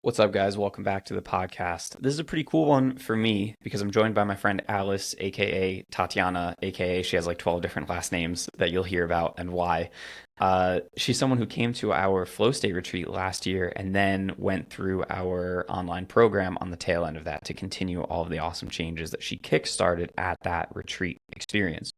What's up, guys? Welcome back to the podcast. This is a pretty cool one for me because I'm joined by my friend Alice, aka Tatiana, aka she has like 12 different last names that you'll hear about and why. She's someone who came to our flow state retreat last year and then went through our online program on the tail end of that to continue all of the awesome changes that she kickstarted at that retreat experience.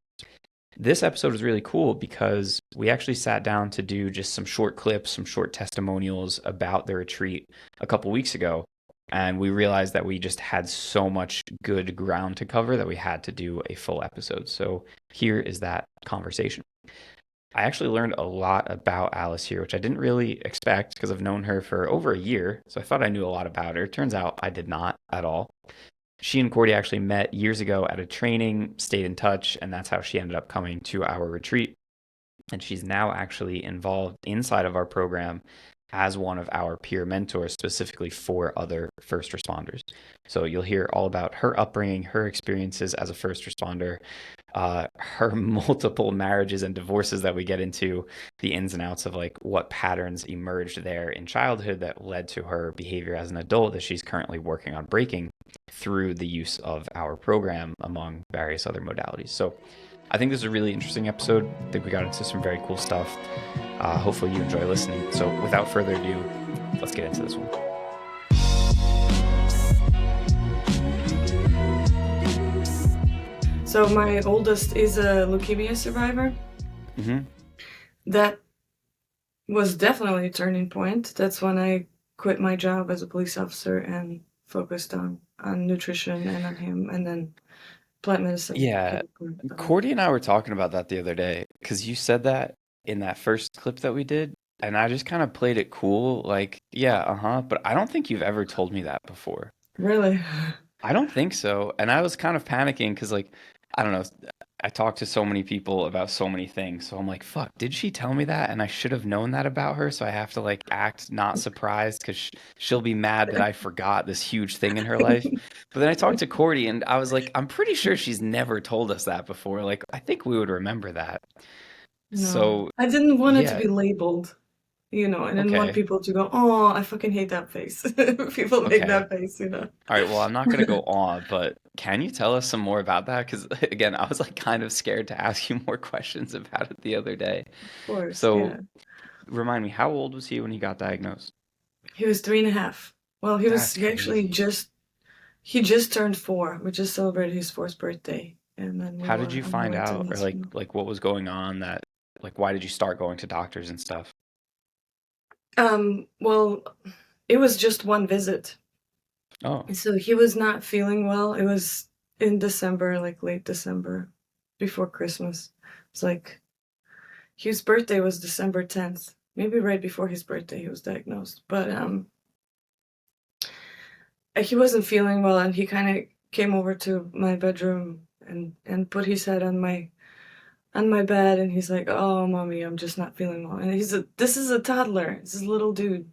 This episode is really cool because we actually sat down to do just some short clips, some short testimonials about the retreat a couple weeks ago. And we realized that we just had so much good ground to cover that we had to do a full episode. So here is that conversation. I actually learned a lot about Alice here, which I didn't really expect because I've known her for over a year. So I thought I knew a lot about her. Turns out I did not at all. She and Cordy actually met years ago at a training, stayed in touch, and that's how she ended up coming to our retreat. And she's now actually involved inside of our program as one of our peer mentors, specifically for other first responders. So you'll hear all about her upbringing, her experiences as a first responder, her multiple marriages and divorces that we get into, the ins and outs of like what patterns emerged there in childhood that led to her behavior as an adult that she's currently working on breaking through the use of our program among various other modalities. So I think this is a really interesting episode. I think we got into some very cool stuff. Hopefully you enjoy listening. So without further ado, let's get into this one. So my oldest is a leukemia survivor. Mm-hmm. That was definitely a turning point. That's when I quit my job as a police officer and focused on nutrition and on him, and then plant medicine. Yeah, Cordy and I were talking about that the other day because you said that in that first clip that we did, and I just kind of played it cool, like, yeah, uh-huh, but I don't think you've ever told me that before. Really? I don't think so. And I was kind of panicking because, like, I don't know. I talked to so many people about so many things. So I'm like, fuck, did she tell me that? And I should have known that about her. So I have to, like, act not surprised because she'll be mad that I forgot this huge thing in her life. But then I talked to Cordy and I was like, I'm pretty sure she's never told us that before. Like, I think we would remember that. No, So, I didn't want it to yeah. be labeled. I didn't want Okay. people to go, "Oh, I fucking hate that face." People make Okay. that face. All right, well, I'm not going to go on, but can you tell us some more about that? Because again, I was like kind of scared to ask you more questions about it the other day. Of course, So yeah. remind me, how old was he when he got diagnosed? He was 3.5. Well, That's he actually crazy. just turned 4. We just celebrated his fourth birthday, and then we How did were you on our find way to the out, or hospital. like what was going on that, like why did you start going to doctors and stuff? Well, it was just one visit. Oh, So he was not feeling well. It was in December, like late December, before Christmas. It's like his birthday was December 10th. Maybe right before his birthday he was diagnosed. But he wasn't feeling well, and he kind of came over to my bedroom and put his head on my bed, and he's like, "Oh, mommy, I'm just not feeling well." And this is a toddler. This is a little dude.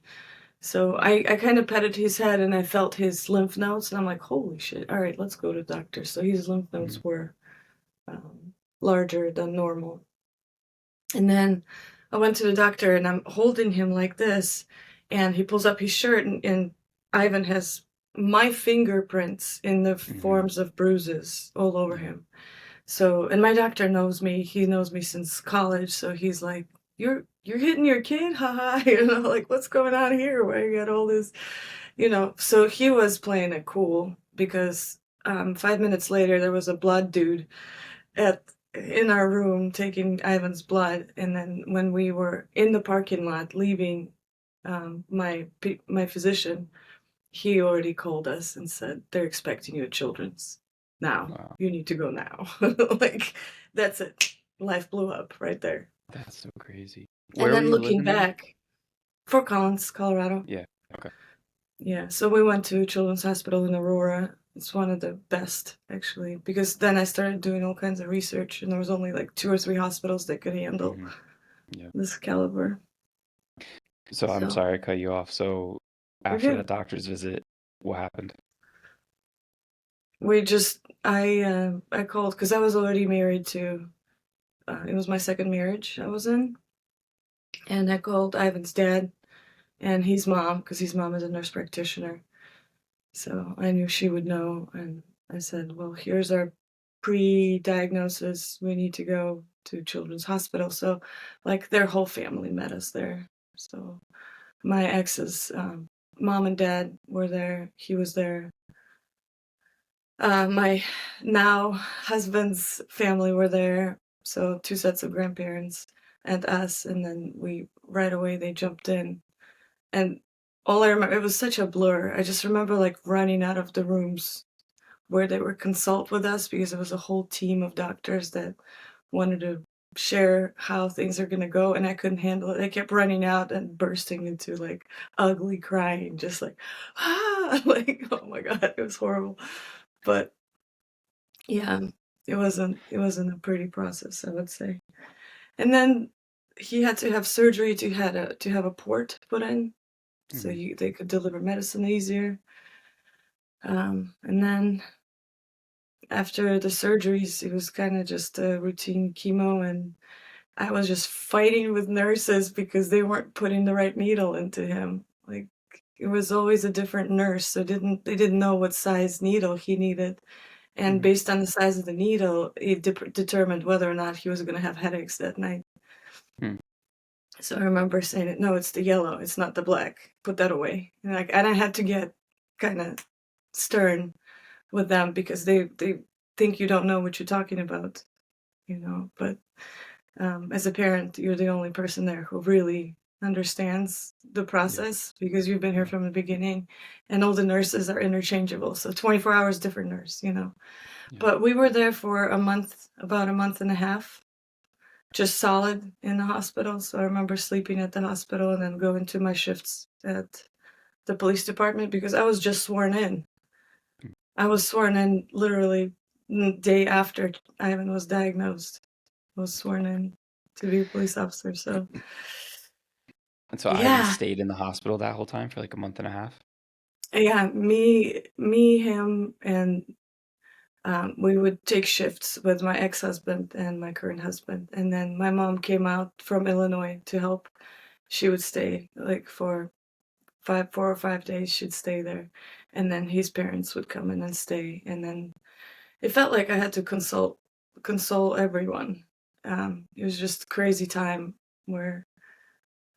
So I kind of petted his head, and I felt his lymph nodes, and I'm like, "Holy shit. All right, let's go to the doctor." So his lymph mhm. nodes were larger than normal. And then I went to the doctor, and I'm holding him like this, and he pulls up his shirt, and Ivan has my fingerprints in the Mhm. forms of bruises all over Yeah. him. So, and my doctor knows me. He knows me since college. So he's like, "You're hitting your kid, haha." Like, what's going on here? Why you got all this? So he was playing it cool because 5 minutes later there was a blood dude at in our room taking Ivan's blood, and then when we were in the parking lot leaving, my physician, he already called us and said, "They're expecting you at Children's now. Wow. You need to go now." Like, that's it. Life blew up right there. That's so crazy. And Where were then you looking living again? back, Fort Collins, Colorado. Yeah. Okay. Yeah, so we went to Children's Hospital in Aurora. It's one of the best, actually, because then I started doing all kinds of research, and there was only like 2 or 3 hospitals that could handle Hmm. Yeah. this caliber. So I'm So sorry I cut you off. So we're after good. that doctor's visit, what happened? I called because I was already married to. It was my second marriage I was in, and I called Ivan's dad, and his mom, because his mom is a nurse practitioner. So I knew she would know, and I said, "Well, here's our pre-diagnosis. We need to go to Children's Hospital." So, like, their whole family met us there. So my ex's mom and dad were there. He was there. My now husband's family were there. So two sets of grandparents and us, and then we right away they jumped in. And all I remember, it was such a blur. I just remember like running out of the rooms where they were consult with us because it was a whole team of doctors that wanted to share how things are going to go, and I couldn't handle it. I kept running out and bursting into like ugly crying, just like like, oh my god, it was horrible. But yeah, it wasn't a pretty process, I would say. And then he had to have surgery to have a port put in so Hmm. they could deliver medicine easier. And then after the surgeries, it was kind of just a routine chemo, and I was just fighting with nurses because they weren't putting the right needle into him. Like, it was always a different nurse, so they didn't know what size needle he needed. And Hmm. based on the size of the needle, it determined whether or not he was going to have headaches that night. Hmm. So I remember saying, "No, it's the yellow. It's not the black. Put that away." And I had to get kind of stern with them because they think you don't know what you're talking about, But as a parent, you're the only person there who really understands the Yeah. process because you've been here Yeah. from the beginning, and all the nurses are interchangeable. So 24 hours, different nurse. Yeah. But we were there for a month, about a month and a half, just solid in the hospital. So I remember sleeping at the hospital and then going to my shifts at the police department because I was just sworn in. Hmm. I was sworn in literally the day after Ivan was diagnosed. I was sworn in to be a police officer. So And so Ivan yeah, stayed in the hospital that whole time for like a month and a half. yeah, me, him, and we would take shifts with my ex-husband and my current husband. And then my mom came out from Illinois to help. She would stay like for 4 or 5 days. She'd stay there, and then his parents would come in and stay. And then it felt like I had to console everyone. It was just a crazy time where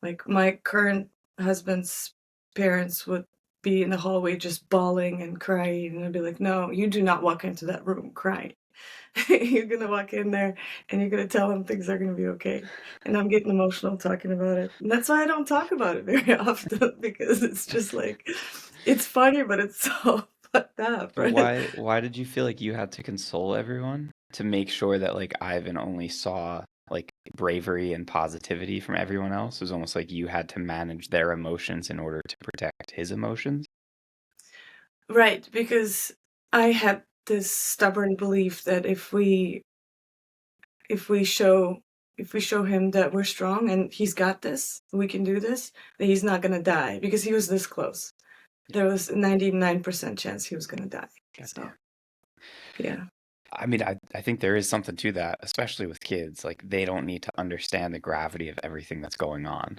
like my current husband's parents would be in the hallway just bawling and crying, and I'd be like, "No, you do not walk into that room crying. You're gonna walk in there and you're gonna tell them things are gonna be okay." And I'm getting emotional talking about it. And that's why I don't talk about it very often because it's just like it's funny, but it's so fucked up, But right? why did you feel like you had to console everyone to make sure that like Ivan only saw like bravery and positivity from everyone else? It was almost like you had to manage their emotions in order to protect his emotions. Right, because I had this stubborn belief that if we show if we show him that we're strong and he's got this, we can do this, that he's not gonna die because he was this close. Yeah. There was a 99% chance he was gonna die. So, Goddamn. yeah. I mean, I think there is something to that, especially with kids. Like they don't need to understand the gravity of everything that's going on.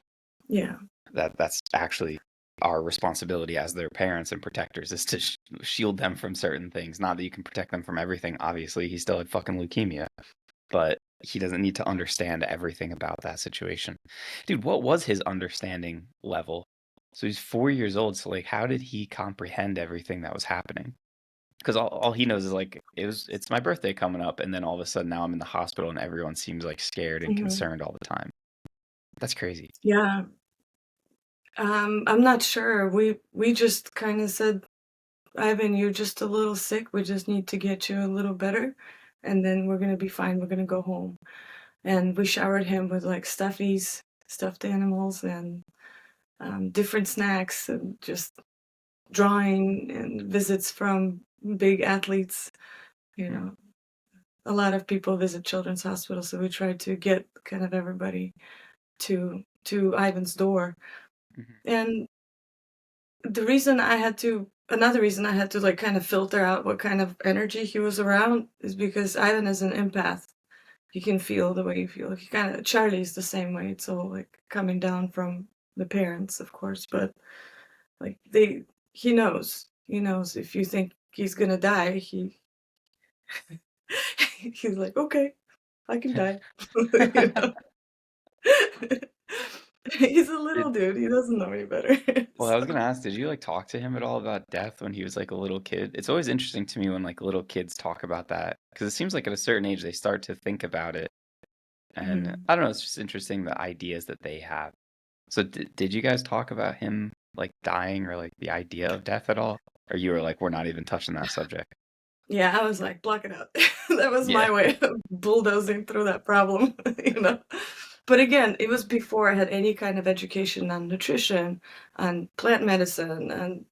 Yeah. That's actually our responsibility as their parents and protectors is to shield them from certain things. Not that you can protect them from everything. Obviously, he still had fucking leukemia, but he doesn't need to understand everything about that situation. Dude, what was his understanding level? So he's 4 years old. So like, how did he comprehend everything that was happening? Because all he knows is like it's my birthday coming up, and then all of a sudden now I'm in the hospital and everyone seems like scared and Mhm. concerned all the time. That's crazy. Yeah. I'm not sure. We just kinda said, "Ivan, you're just a little sick. We just need to get you a little better, and then we're gonna be fine. We're gonna go home." And we showered him with, like, stuffies, stuffed animals, and different snacks and just drawing and visits from big athletes. You Hmm. know, a lot of people visit children's hospitals, so we tried to get kind of everybody to Ivan's door. Hmm. And another reason I had to like kind of filter out what kind of energy he was around is because Ivan is an empath. He can feel the way you feel. He kind of Charlie's the same way. It's all like coming down from the parents, of course, but like he knows if you think he's gonna die, he's like, okay, I can die. You know? He's a little Did, dude. He doesn't know any better. well, I was gonna So, ask, did you like talk to him at all about death when he was like a little kid? It's always interesting to me when like little kids talk about that because it seems like at a certain age they start to think about it. And mhm. I don't know, it's just interesting the ideas that they have. So did you guys talk about him like dying or like the idea of death at all? Or you were like, we're not even touching that subject? Yeah, I was like, block it out. That was Yeah. my way of bulldozing through that problem, you know. But again, it was before I had any kind of education on nutrition, on plant medicine, and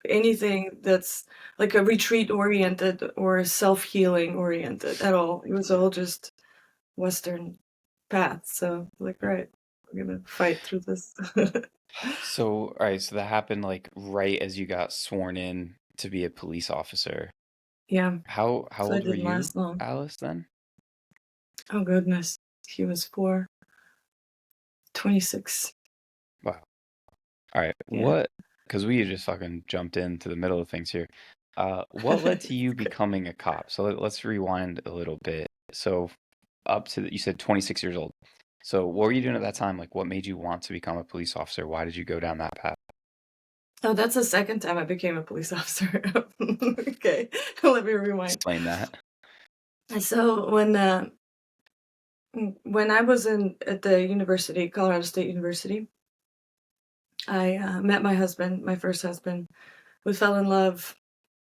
anything that's like a retreat oriented or self-healing oriented at all. It was Yeah. all just Western path. So like, right, we're gonna fight through this. So, all right, so that happened like right as you got sworn in to be a police officer. Yeah, How so it old were didn't you, last long. Alice, then? Oh goodness. He was 26. Wow. All right. Yeah. Because we just fucking jumped into the middle of things here. What led to you becoming a cop? So let's rewind a little bit. So up to you said 26 years old. So what were you doing at that time? Like what made you want to become a police officer? Why did you go down that path? Oh, that's the second time I became a police officer. Okay, let me rewind. Explain that. So when I was in at the university, Colorado State University, I met my husband, my first husband. We fell in love,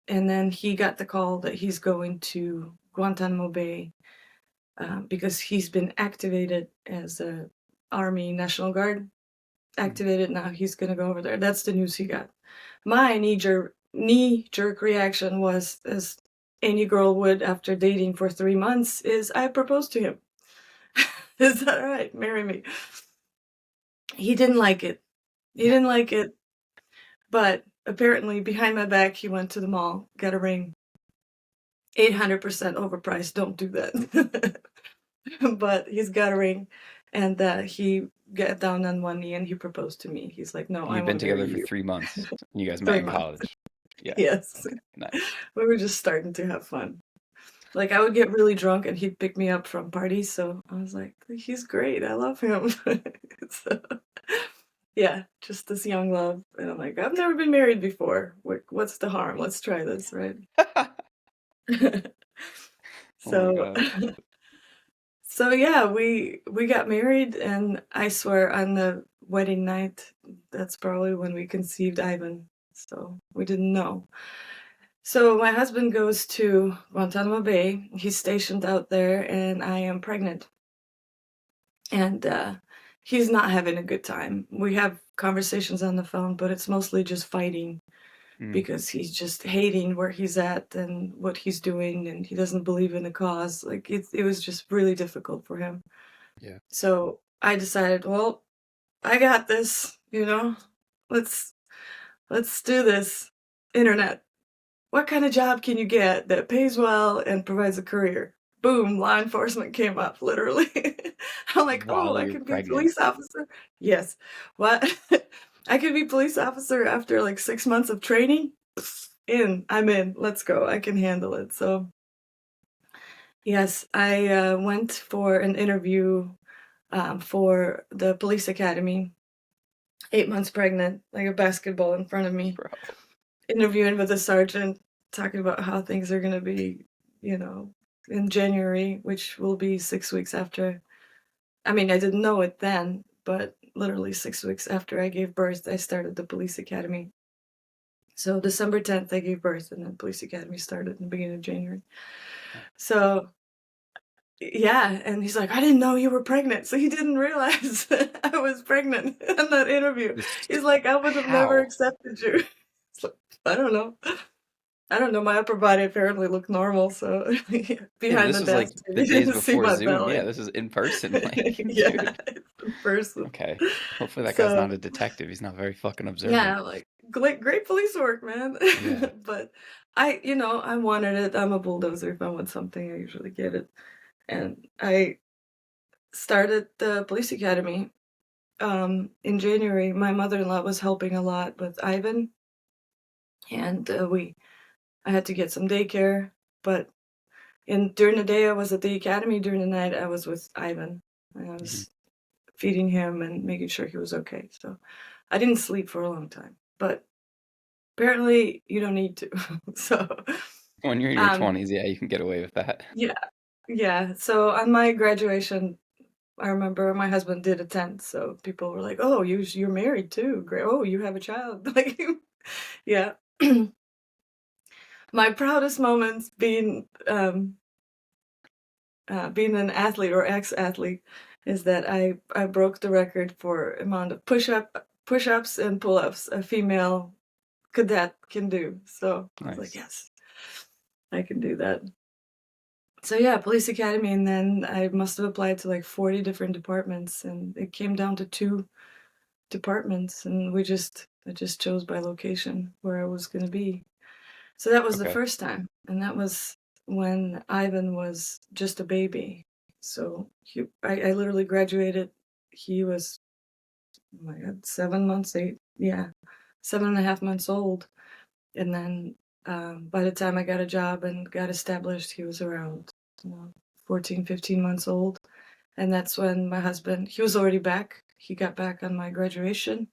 and then he got the call that he's going to Guantanamo Bay because he's been activated as a Army National Guard. Mm, Activated now. He's gonna go over there. That's the news he got. My knee jerk reaction was, as any girl would after dating for 3 months, is I proposed to him. Is that all right? Marry me. He didn't like it. He yeah. didn't like it, but apparently behind my back, he went to the mall, got a ring. 800% overpriced. Don't do that. But he's got a ring, and he got down on one knee and he proposed to me. He's like, "No, I You'd want been to marry together for you." 3 months and you guys met Three in months. college. Yeah. Yes. Okay. Nice. We were just starting to have fun. Like, I would get really drunk and he'd pick me up from parties, so I was like, "He's great, I love him." So, yeah, just this young love, and I'm like, "I've never been married before. What's the harm? Let's try this," right? Oh my So God. so yeah, we got married, and I swear on the wedding night, that's probably when we conceived Ivan, so we didn't know. So my husband goes to Guantanamo Bay. He's stationed out there, and I am pregnant. And he's not having a good time. We have conversations on the phone, but it's mostly just fighting Mm, because he's just hating where he's at and what he's doing, and he doesn't believe in the cause. Like it was just really difficult for him. yeah. So I decided, well, I got this. Let's let's do this. Internet. What kind of job can you get that pays well and provides a career? Boom, law enforcement came up, literally. I'm like, oh, While I you're could be pregnant. police officer. Yes. What? I could be police officer after like 6 months of training. I'm in. Let's go. I can handle it. So, yes, I went for an interview for the police academy, 8 months pregnant, like a basketball in front of me, Bro. interviewing with the sergeant, talking about how things are gonna be, you know, in January, which will be 6 weeks after. I mean, I didn't know it then, but literally 6 weeks after I gave birth, I started the police academy. So December 10th, I gave birth, and then police academy started in the beginning of January. So, yeah, and he's like, "I didn't know you were pregnant." So he didn't realize that I was pregnant in that interview. This, He's like, "I would have never how? accepted you." It's like, I don't know. I don't know, my upper body apparently looked normal, so Yeah, but behind this the was like desk, the you days didn't see before my Zoom. Yeah, belly. this is in person. Like, Yeah, dude. it's in person. Okay. Hopefully that guy's not So, a detective. He's not very fucking observant. yeah, like, great police work, man. Yeah. But I wanted it. I'm a bulldozer. If I want something, I usually get it. And I started the police academy, in January, my mother-in-law was helping a lot with Ivan, and I had to get some daycare. But during the day, I was at the academy. During the night, I was with Ivan, and I Mhm. was feeding him and making sure he was okay. So I didn't sleep for a long time, but apparently you don't need to. So, When you're in your um, 20s, yeah, you can get away with that. yeah, yeah. So on my graduation, I remember my husband did attend, so people were like, "Oh, you're married too. Great. Oh, you have a child." Like, yeah. My proudest moments being an athlete or ex-athlete is that I broke the record for amount of push-ups and pull-ups a female cadet can do. So I was like, Nice. yes, I can do that. So yeah, police academy, and then I must have applied to like 40 different departments, and it came down to two departments, and I just chose by location where I was going to be. So that was the Okay. first time, and that was when Ivan was just a baby. So I literally graduated. He was, oh my God, 7 months, yeah, 7.5 months old. And then by the time I got a job and got established, he was around, you know, 14, 15 months old. And that's when my husband, he was already back. He got back on my graduation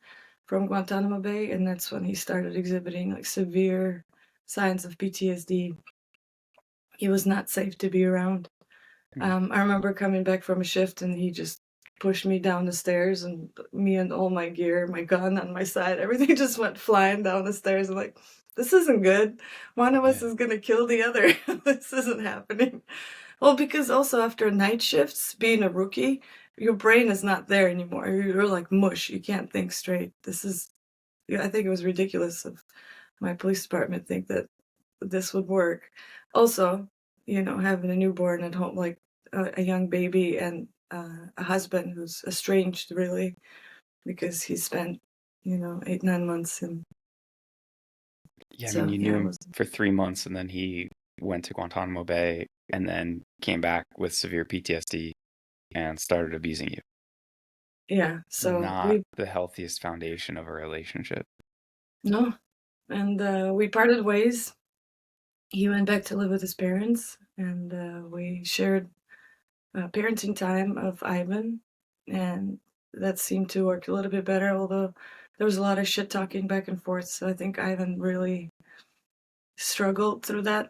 from Guantanamo Bay, and that's when he started exhibiting like severe signs of PTSD. He was not safe to be around. Mm. I remember coming back from a shift and he just pushed me down the stairs, and me and all my gear, my gun on my side, everything just went flying down the stairs. I'm like, this isn't good. One of us Yeah. is gonna kill the other. This isn't happening. Well, because also after night shifts, being a rookie, your brain is not there anymore. You're like mush. You can't think straight. Yeah, I think it was ridiculous of my police department think that this would work. Also, having a newborn at home, like a young baby, and a husband who's estranged, really, because he spent, 8, 9 months. And Yeah, I mean, so, you knew yeah, it him was, for 3 months and then he went to Guantanamo Bay and then came back with severe PTSD and started abusing you. yeah. So Not the healthiest foundation of a relationship. no. And we parted ways. He went back to live with his parents, and we shared parenting time of Ivan, and that seemed to work a little bit better, although there was a lot of shit talking back and forth. So I think Ivan really struggled through that.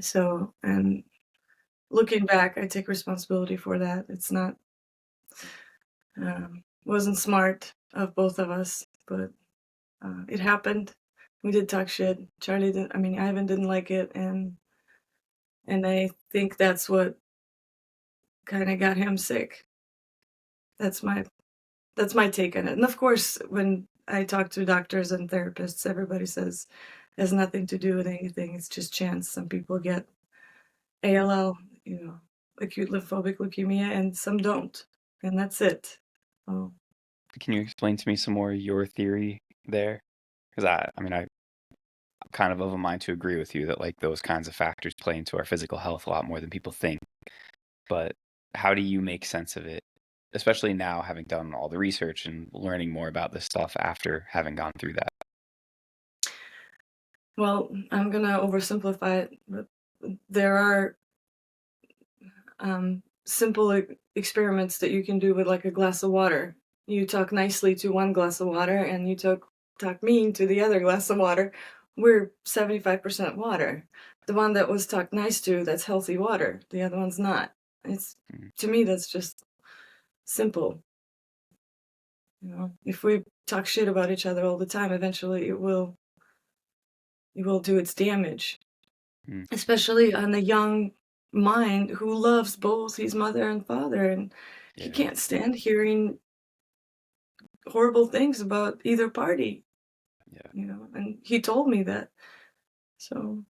So, and looking back, I take responsibility for that. It's not, wasn't smart of both of us, but it happened. We did talk shit. Ivan didn't like it, and I think that's what kind of got him sick. That's my That's my take on it. And of course, when I talk to doctors and therapists, everybody says it has nothing to do with anything. It's just chance. Some people get ALL, acute lymphobic leukemia, and some don't. And that's it. Oh, Can you explain to me some more your theory there? Because I'm kind of a mind to agree with you that like those kinds of factors play into our physical health a lot more than people think. But how do you make sense of it, especially now having done all the research and learning more about this stuff after having gone through that? well, I'm going to oversimplify it, but there are simple experiments that you can do with like a glass of water. You talk nicely to one glass of water, and you talk mean to the other glass of water. We're 75% water. The one that was talked nice to, that's healthy water. The other one's not. It's Mm. To me, that's just simple. If we talk shit about each other all the time, eventually it will do its damage, Mm. especially on a young mind who loves both his mother and father, and he Yeah. can't stand hearing horrible things about either party, Yeah. and he told me that. So,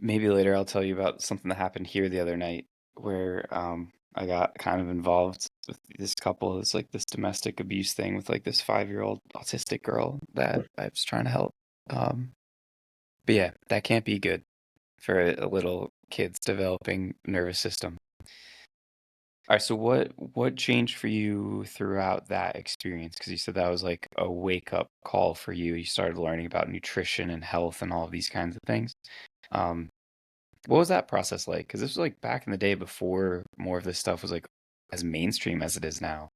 Maybe later I'll tell you about something that happened here the other night where I got kind of involved with this couple. It's like this domestic abuse thing with like this 5-year-old autistic girl that I was trying to help. Um, but yeah, that can't be good for a little kid's developing nervous system. All right, so what changed for you throughout that experience? Because you said that was like a wake up call for you. You started learning about nutrition and health and all of these kinds of things. Um, what was that process like? Because this was like back in the day before more of this stuff was like as mainstream as it is now.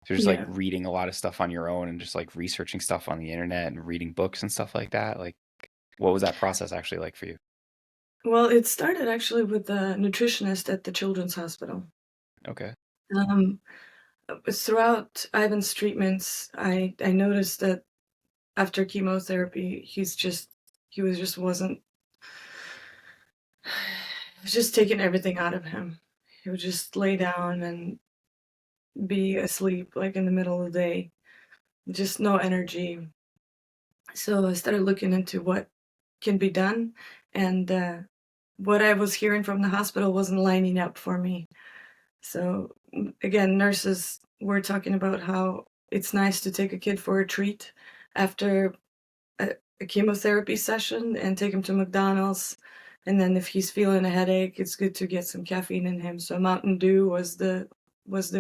So just like Yeah. reading a lot of stuff on your own and just like researching stuff on the internet and reading books and stuff like that. Like, what was that process actually like for you? Well, it started actually with a nutritionist at the Children's Hospital. Okay. Um, Throughout Ivan's treatments, I noticed that after chemotherapy, he was just wasn't it was just taking everything out of him. He would just lay down and be asleep like in the middle of the day, just no energy. So I started looking into what can be done, and what I was hearing from the hospital wasn't lining up for me. So again, nurses were talking about how it's nice to take a kid for a treat after a chemotherapy session and take him to McDonald's. And then if he's feeling a headache, it's good to get some caffeine in him. So Mountain Dew was the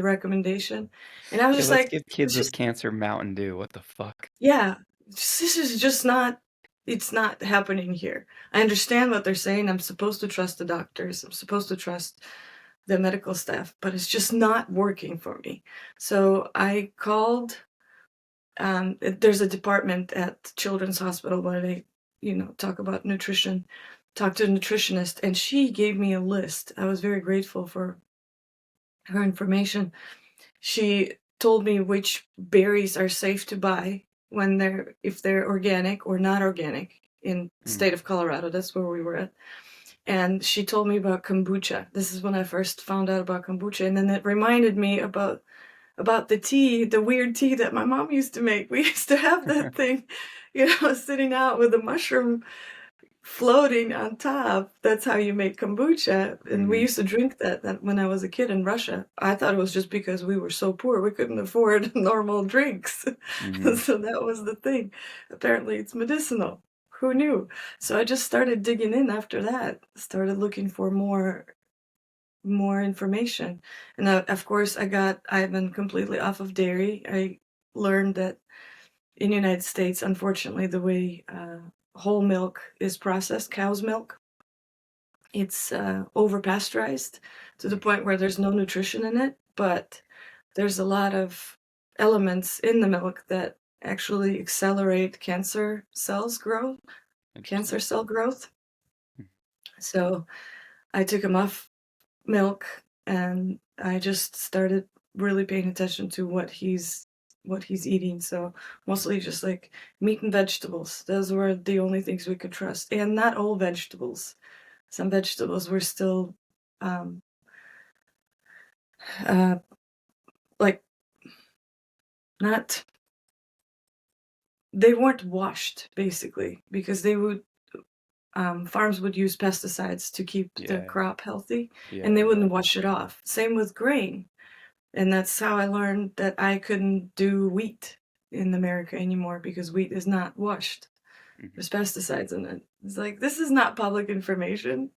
recommendation. And I was Yeah, just let's like, give it's kids with just cancer Mountain Dew. What the fuck? yeah, this is just not it's not happening here. I understand what they're saying. I'm supposed to trust the doctors. I'm supposed to trust the medical staff, but it's just not working for me. So I called. There's a department at Children's Hospital where they, talk about nutrition. Talked to a nutritionist, and she gave me a list. I was very grateful for her information. She told me which berries are safe to buy when if they're organic or not organic in the Mm. state of Colorado. That's where we were at. And she told me about kombucha. This is when I first found out about kombucha, and then it reminded me about the tea, the weird tea that my mom used to make. We used to have that thing, sitting out with a mushroom floating on top. That's how you make kombucha. And we Hmm. used to drink that when I was a kid in Russia. I thought it was just because we were so poor we couldn't afford normal drinks. Hmm. So that was the thing. Apparently it's medicinal. Who knew? So I just started digging in after that. Started looking for more information. And of course I've been completely off of dairy. I learned that in the United States, unfortunately, the way whole milk is processed, cow's milk, it's over pasteurized to the point where there's no nutrition in it, but there's a lot of elements in the milk that actually accelerate cancer Interesting. cell growth. So I took them off milk, and I just started really paying attention to what he's eating. So mostly just like meat and vegetables. Those were the only things we could trust, and not all vegetables. Some vegetables were still um, uh, like not they weren't washed basically because they would farms would use pesticides to keep the Yeah. crop healthy, and Yeah. they Yeah. wouldn't wash it off. Same with grain. And that's how I learned that I couldn't do wheat in America anymore because wheat is not washed. Hmm. There's pesticides in it. It's like, this is not public information.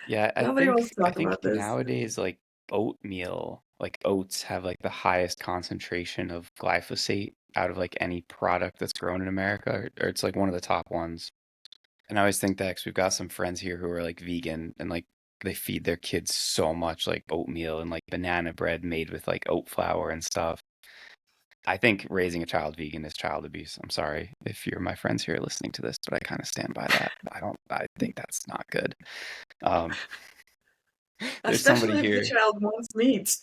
Yeah, I Nobody wants think to I talk think about this. nowadays like oatmeal, like oats have like the highest concentration of glyphosate out of like any product that's grown in America, or it's like one of the top ones. And I always think that 'cause we've got some friends here who are like vegan and like they feed their kids so much like oatmeal and like banana bread made with like oat flour and stuff. I think raising a child vegan is child abuse. I'm sorry if you're my friends here listening to this, but I kind of stand by that. I think that's not good. Um, there's somebody Especially if the here, child wants meat.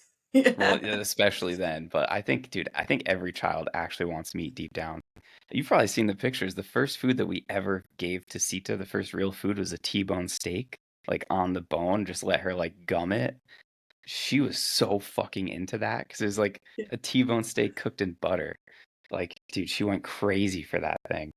well, Yeah. yeah, especially then, but I think, dude, I think every child actually wants meat deep down. You've probably seen the pictures. The first food that we ever gave to Sita, the first real food was a T-bone steak, like on the bone, just let her like gum it. She was so fucking into that because it was like a T-bone steak cooked in butter. Like, dude, she went crazy for that thing.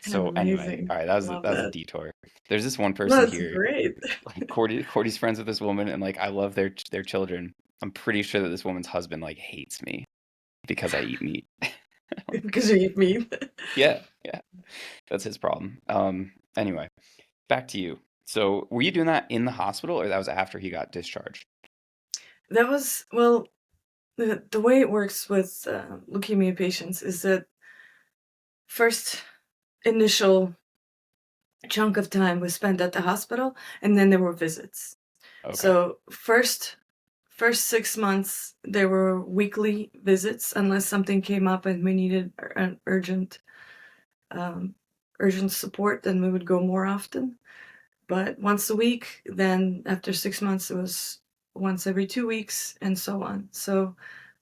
So anyway, Amazing. all right, Love that was a that. detour. There's this one No, person it's here, great. like Cordy's friends with this woman, and like I love their children. I'm pretty sure that this woman's husband like hates me because I eat meat. Because you eat meat. Yeah, yeah, that's his problem. Anyway, back to you. So, were you doing that in the hospital, or that was after he got discharged? That was well, the way it works with leukemia patients is that first initial chunk of time was spent at the hospital, and then there were visits. Okay. So first 6 months there were weekly visits unless something came up and we needed an um, urgent support, then we would go more often. But once a week, then after 6 months, it was once every 2 weeks, and so on. So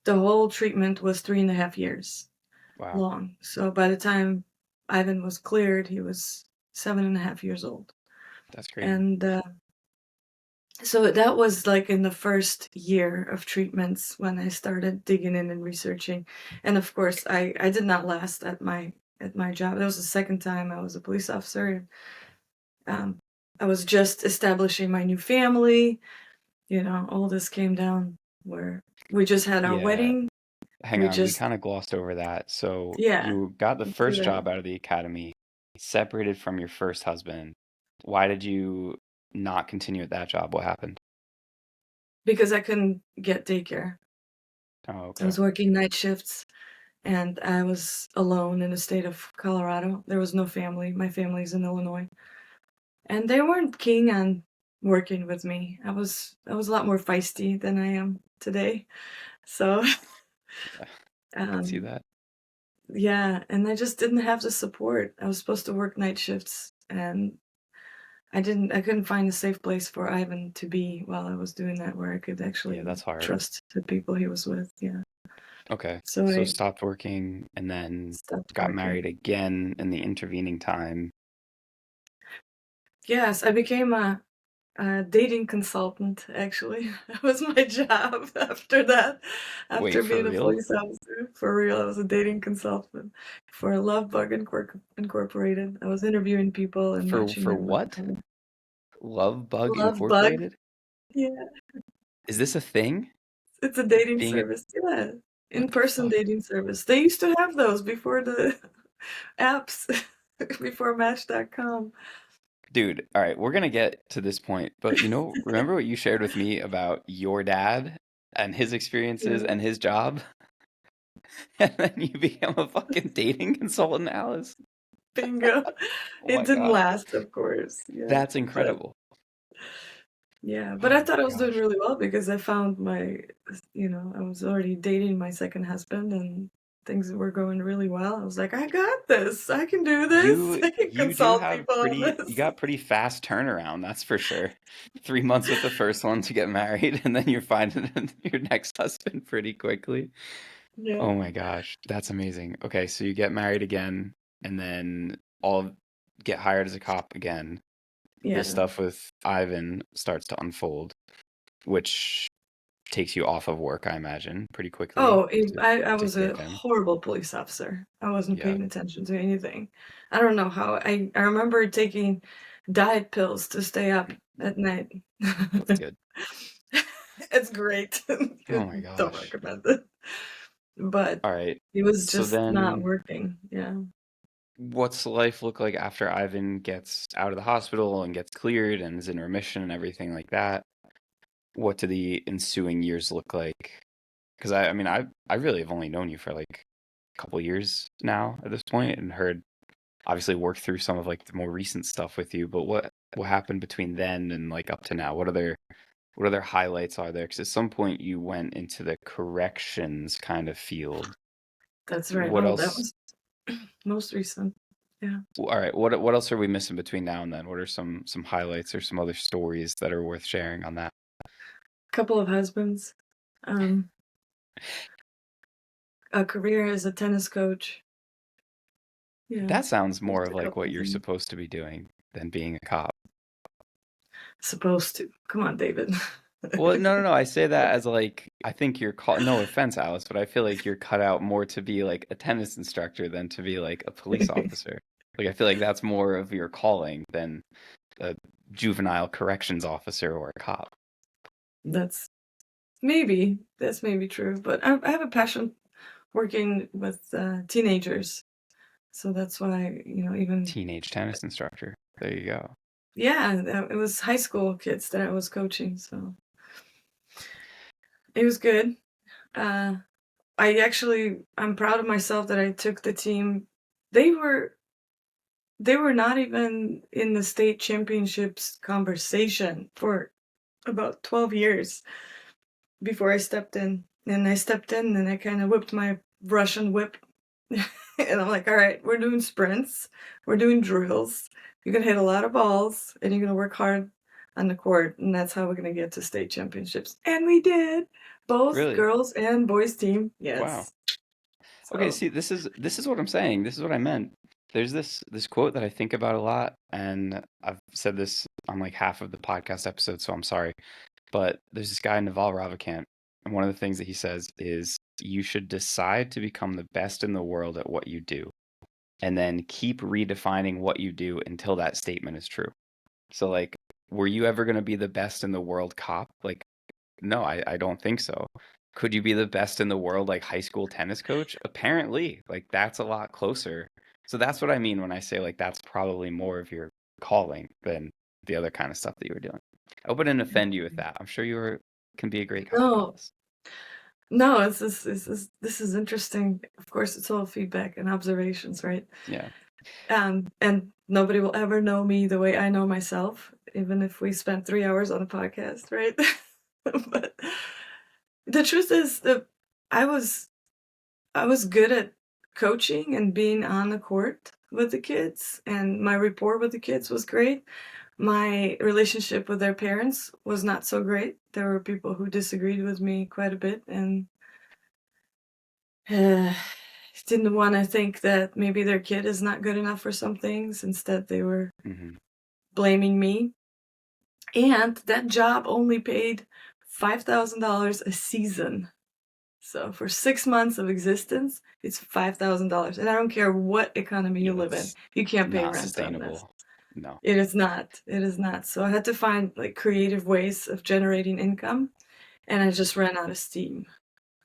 the whole treatment was 3.5 years Wow. long. So by the time Ivan was cleared, he was 7.5 years old. That's crazy. And so that was like in the first year of treatments when I started digging in and researching. And of course, I did not last at my job. That was the second time I was a police officer. Um, I was just establishing my new family. All this came down where we just had our Yeah. wedding. Hang We on, we just, kind of glossed over that. So yeah, you got the let's do first that. job out of the academy, separated from your first husband. Why did you not continue at that job? What happened? Because I couldn't get daycare. Oh, I okay. was working night shifts and I was alone in the state of Colorado. There was no family. My family's in Illinois. And they weren't keen on working with me. I was a lot more feisty than I am today. So, Yeah, I could see um, that. yeah, and I just didn't have the support. I was supposed to work night shifts and I couldn't find a safe place for Ivan to be while I was doing that where I could Yeah, actually that's hard. trust the people he was with. Yeah. Okay. So So I stopped working and then stopped got married working. again in the intervening time. Yes, I became a dating consultant, actually. That was my job after that. Wait, After for being a real? police officer, for real, I was a dating consultant for Love Bug Incorporated. I was interviewing people and matching For them with what? Love Bug Love Bug. Incorporated? Yeah, Is this a thing? it's a dating Being a service. Yeah, what the in-person fuck? dating service. They used to have those before the apps, before Match.com. Dude, all right, we're gonna get to this point, but remember what you shared with me about your dad and his experiences Yeah, and his job? And then you became a fucking dating consultant, Alice? bingo. Oh It my didn't God. last, of course. Yeah, That's but incredible. yeah, but Oh I my thought I was doing gosh. really well because I found I was already dating my second husband and things were going really well. I was like, I got this. I can do this. You I can you do consult have people on pretty you this. got pretty fast turnaround, that's for sure. 3 months with the first one to get married, and then you're finding your next husband pretty quickly. Yeah. Oh my gosh, that's amazing. Okay, so you get married again, and then get hired as a cop again. This Yeah. stuff with Ivan starts to unfold, which takes you off of work, I imagine, pretty quickly Oh, I to was care a of him. horrible police officer. I wasn't Yeah, paying attention to anything. I don't know how. I remember taking diet pills to stay up at night. that's good. It's great. Oh my Don't gosh. recommend it. But All right. it was So just not then working. Yeah. what's life look like after Ivan gets out of the hospital and gets cleared and is in remission and everything like that? What do the ensuing years look like? Because I mean, I really have only known you for like a couple years now at this point, and heard obviously worked through some of like the more recent stuff with you. But what happened between then and like up to now? What other highlights are there? Because at some point you went into the corrections kind of field. That's right. What Oh, that else? was most recent. Yeah. All right, what else are we missing between now and then? What are some highlights or some other stories that are worth sharing on that? Couple of husbands. Um, a career as a tennis coach. Yeah. That sounds more Just of a like couple what of you're things. supposed to be doing than being a cop. Supposed to. Come on, David. Well, no, no, no. I say that as like I think you're called. No offense, Alice, but I feel like you're cut out more to be like a tennis instructor than to be like a police officer. Like I feel like that's more of your calling than a juvenile corrections officer or a cop. That's that's maybe true, but I have a passion working with teenagers, so that's why even Teenage tennis instructor. There you go. yeah, it was high school kids that I was coaching. So It was good. Uh, I'm proud of myself that I took the team. They were they were not even in the state championships conversation for about 12 years before I stepped in. And I stepped in and I kind of whipped my Russian whip. And I'm like, all right, we're doing sprints, we're doing drills. You're going to hit a lot of balls and you're going to work hard on the court. And that's how we're going to get to state championships. And we did. Both Really? girls and boys team. Wow. Yes. Okay, So, see, this is what I'm saying. This is what I meant. There's this quote that I think about a lot, and I've said this on like half of the podcast episode, so I'm sorry. But there's this guy, Naval Ravikant, and one of the things that he says is you should decide to become the best in the world at what you do, and then keep redefining what you do until that statement is true. So like, were you ever going to be the best in the world cop? Like, no, I don't think so. Could you be the best in the world like high school tennis coach? Apparently, like that's a lot closer. So that's what I mean when I say like that's probably more of your calling than the other kind of stuff that you were doing. I hope I didn't offend you with that. I'm sure can be a great cop, no, Alice. no, this is interesting. Of course, it's all feedback and observations, right? Yeah. And nobody will ever know me the way I know myself, even if we spent 3 hours on a podcast, right? But the truth is that I was I was good at coaching and being on the court with the kids, and my rapport with the kids was great. My relationship with their parents was not so great. There were people who disagreed with me quite a bit, and uh, didn't want to think that maybe their kid is not good enough for some things. Instead, they were Hmm. blaming me. And that job only paid $5,000 a season. So for 6 months of existence, it's $5,000. And I don't care what economy you Yeah, live in, that's you can't pay not rent on this. sustainable. No. It is not. It is not. So I had to find like creative ways of generating income. And I just ran out of steam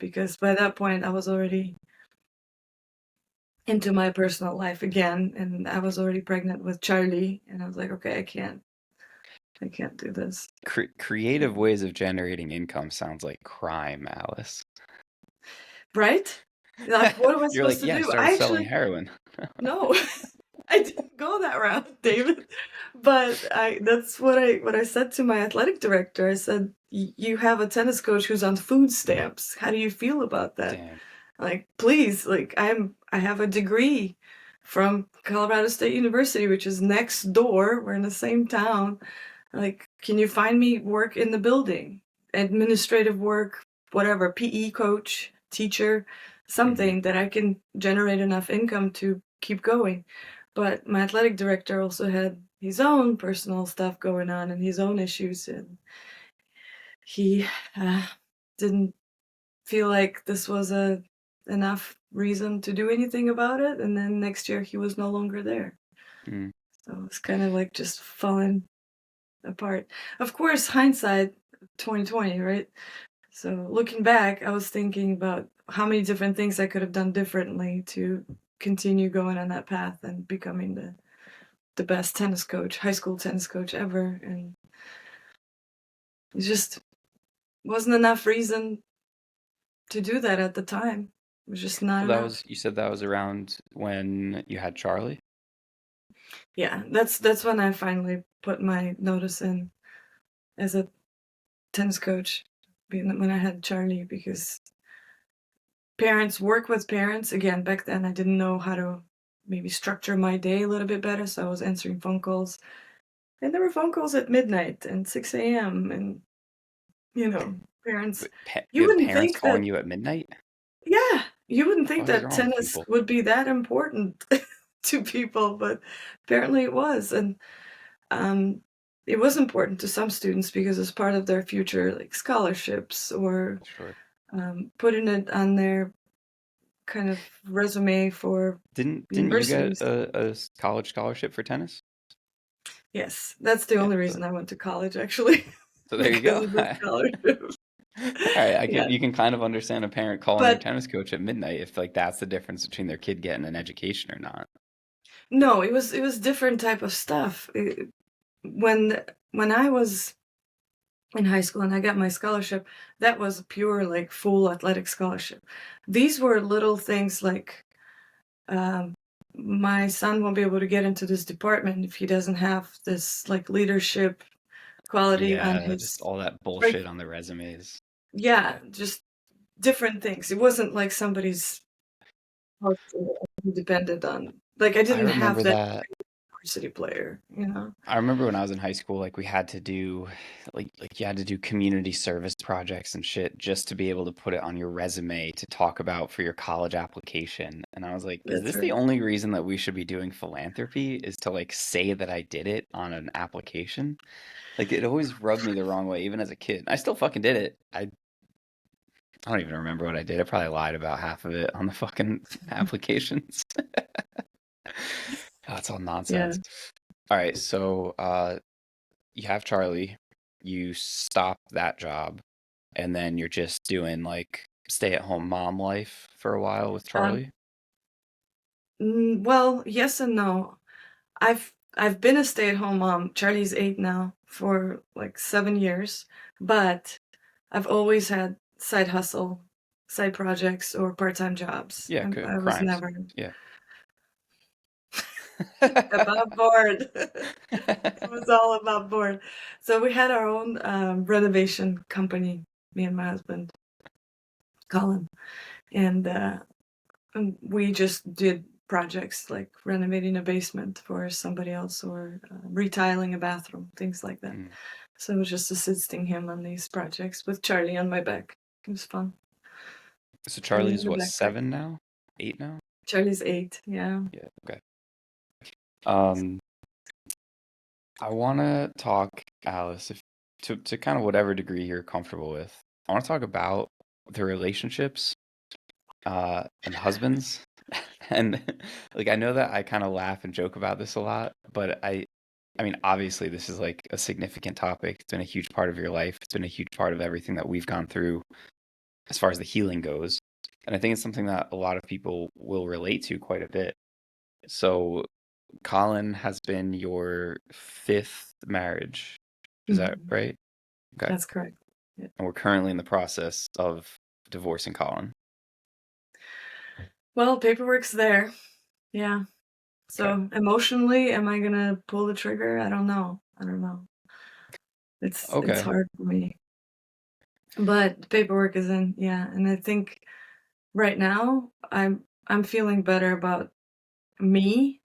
because by that point I was already into my personal life again. And I was already pregnant with Charlie. And I was like, okay, I can't do this. Creative ways of generating income sounds like crime, Alice. Right? Like, what am I You're supposed like, to yeah, I do? started I selling actually, heroin. no, I didn't go that route, David. But that's what I said to my athletic director. I said, You have a tennis coach who's on food stamps. How do you feel about that?" Dang. Like, please, like I have a degree from Colorado State University, which is next door. We're in the same town. Like, can you find me work in the building? Administrative work, whatever, PE coach, teacher, Hmm. something that I can generate enough income to keep going. But my athletic director also had his own personal stuff going on and his own issues, and he uh, didn't feel like this was a enough reason to do anything about it. And then next year he was no longer there, Mm. so it's kind of like just falling apart. Of course, hindsight 2020, right? So looking back, I was thinking about how many different things I could have done differently to continue going on that path and becoming the best tennis coach, high school tennis coach ever. And it just wasn't enough reason to do that at the time. It was just not So that enough. was, you said that was around when you had Charlie? Yeah, that's when I finally put my notice in as a tennis coach when I had Charlie, because parents work with parents. Again, back then I didn't know how to maybe structure my day a little bit better, so I was answering phone calls. And there were phone calls at midnight and 6 a.m. and parents, You you had wouldn't parents think calling that, you at midnight? yeah, you wouldn't think What is that wrong with tennis people? would be that important to people, but apparently it was. And um, it was important to some students because it's part of their future, like scholarships or Sure. putting it on their kind of resume for Didn't you get universities. a college scholarship for tennis? Yes, that's the Yeah. only So reason I went to college, actually, so there you because go. of the scholarship. All right, Yeah, you can kind of understand a parent calling their but tennis coach at midnight if like that's the difference between their kid getting an education or not. no, it was different type of stuff. When when I was in high school and I got my scholarship, that was a pure, like, full athletic scholarship. These were little things like, um, my son won't be able to get into this department if he doesn't have this, like, leadership quality on Yeah, just his all that like bullshit on the resumes. yeah, just different things. It wasn't like somebody's house depended on like, I I didn't have remember that that. varsity player, you know? I remember when I was in high school, like we had to do like you had to do community service projects and shit just to be able to put it on your resume to talk about for your college application. And I was like, is That's this the right. only reason that we should be doing philanthropy is to like say that I did it on an application? Like it always rubbed me the wrong way, even as a kid. I still fucking did it. I don't even remember what I did. I probably lied about half of it on the fucking applications. Oh, it's all Yeah. nonsense. All right, so you have Charlie, you stop that job, and then you're just doing like stay-at-home mom life for a while with Um, Charlie. well, yes and no. I've been a stay-at-home mom, Charlie's 8 now, for, like, 7 years, but I've always had side hustle, side projects, or part-time jobs. Yeah, good I was crimes. never Yeah. above board. It was all above board. So we had our own, renovation company, me and my husband, Colin, and we just did projects like renovating a basement for somebody else or, retiling a bathroom, things like that. Mm. So I was just assisting him on these projects with Charlie on my back. It was fun. So Charlie in Charlie's the what, backpack. 7 now? 8 now? Charlie's 8, yeah. Yeah, okay. Um, I want to talk, Alice, if to kind of whatever degree you're comfortable with. I want to talk about the relationships and husbands. And like I know that I kind of laugh and joke about this a lot, but I mean obviously this is like a significant topic. It's been a huge part of your life. It's been a huge part of everything that we've gone through as far as the healing goes. And I think it's something that a lot of people will relate to quite a bit. So Colin has been your fifth marriage. Is that Mhm. right? Okay. That's correct. Yeah. And we're currently in the process of divorcing Colin. Well, paperwork's there. Yeah. Okay. So emotionally, am I gonna pull the trigger? I don't know. I don't know. It's Okay. hard for me. But the paperwork is in, yeah. And I think right now I'm feeling better about me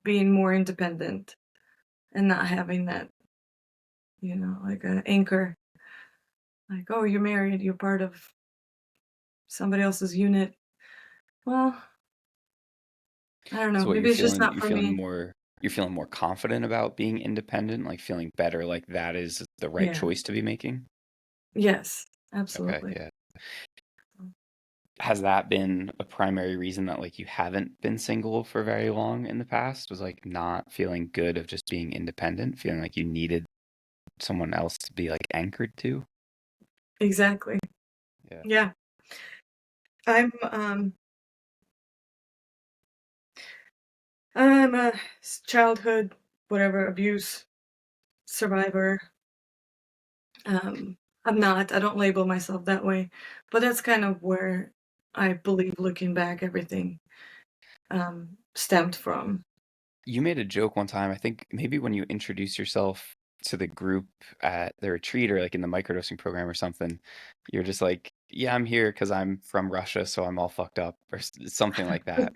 being more independent and not having that, like an anchor, like, oh, you're married, you're part of somebody else's unit. Well, I don't know. So what Maybe it's just not you're for feeling me. more you're feeling more confident about being independent, like feeling better like that is the right Yeah. choice to be making? Yes, Okay, absolutely. yeah. Has that been a primary reason that like you haven't been single for very long in the past? Was like not feeling good of just being independent, feeling like you needed someone else to be like anchored to? Exactly. Yeah. Yeah. I'm I'm a childhood whatever abuse survivor. Um, I don't label myself that way, but that's kind of where I believe looking back everything stemmed from. You made a joke one time, I think maybe when you introduced yourself to the group at the retreat or like in the microdosing program or something, you're just like, yeah, I'm here because I'm from Russia, so I'm all fucked up or something like that.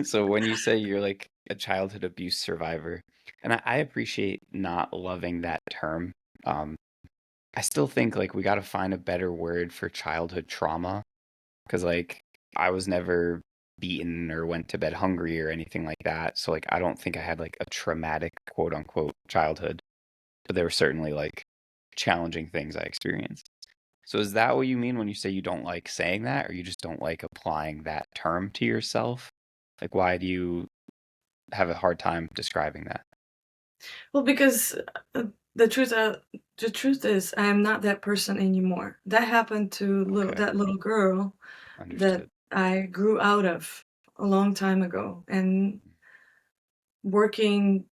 So when you say you're like a childhood abuse survivor, and I appreciate not loving that term, um, I still think like we got to find a better word for childhood trauma because like I was never beaten or went to bed hungry or anything like that. So like I don't think I had like a traumatic quote unquote childhood, but there were certainly like challenging things I experienced. So is that what you mean when you say you don't like saying that or you just don't like applying that term to yourself? Like why do you have a hard time describing that? Well, because the truth uh, the truth is I am not that person anymore. That happened to Okay, that little girl that understood. I grew out of a long time ago, and working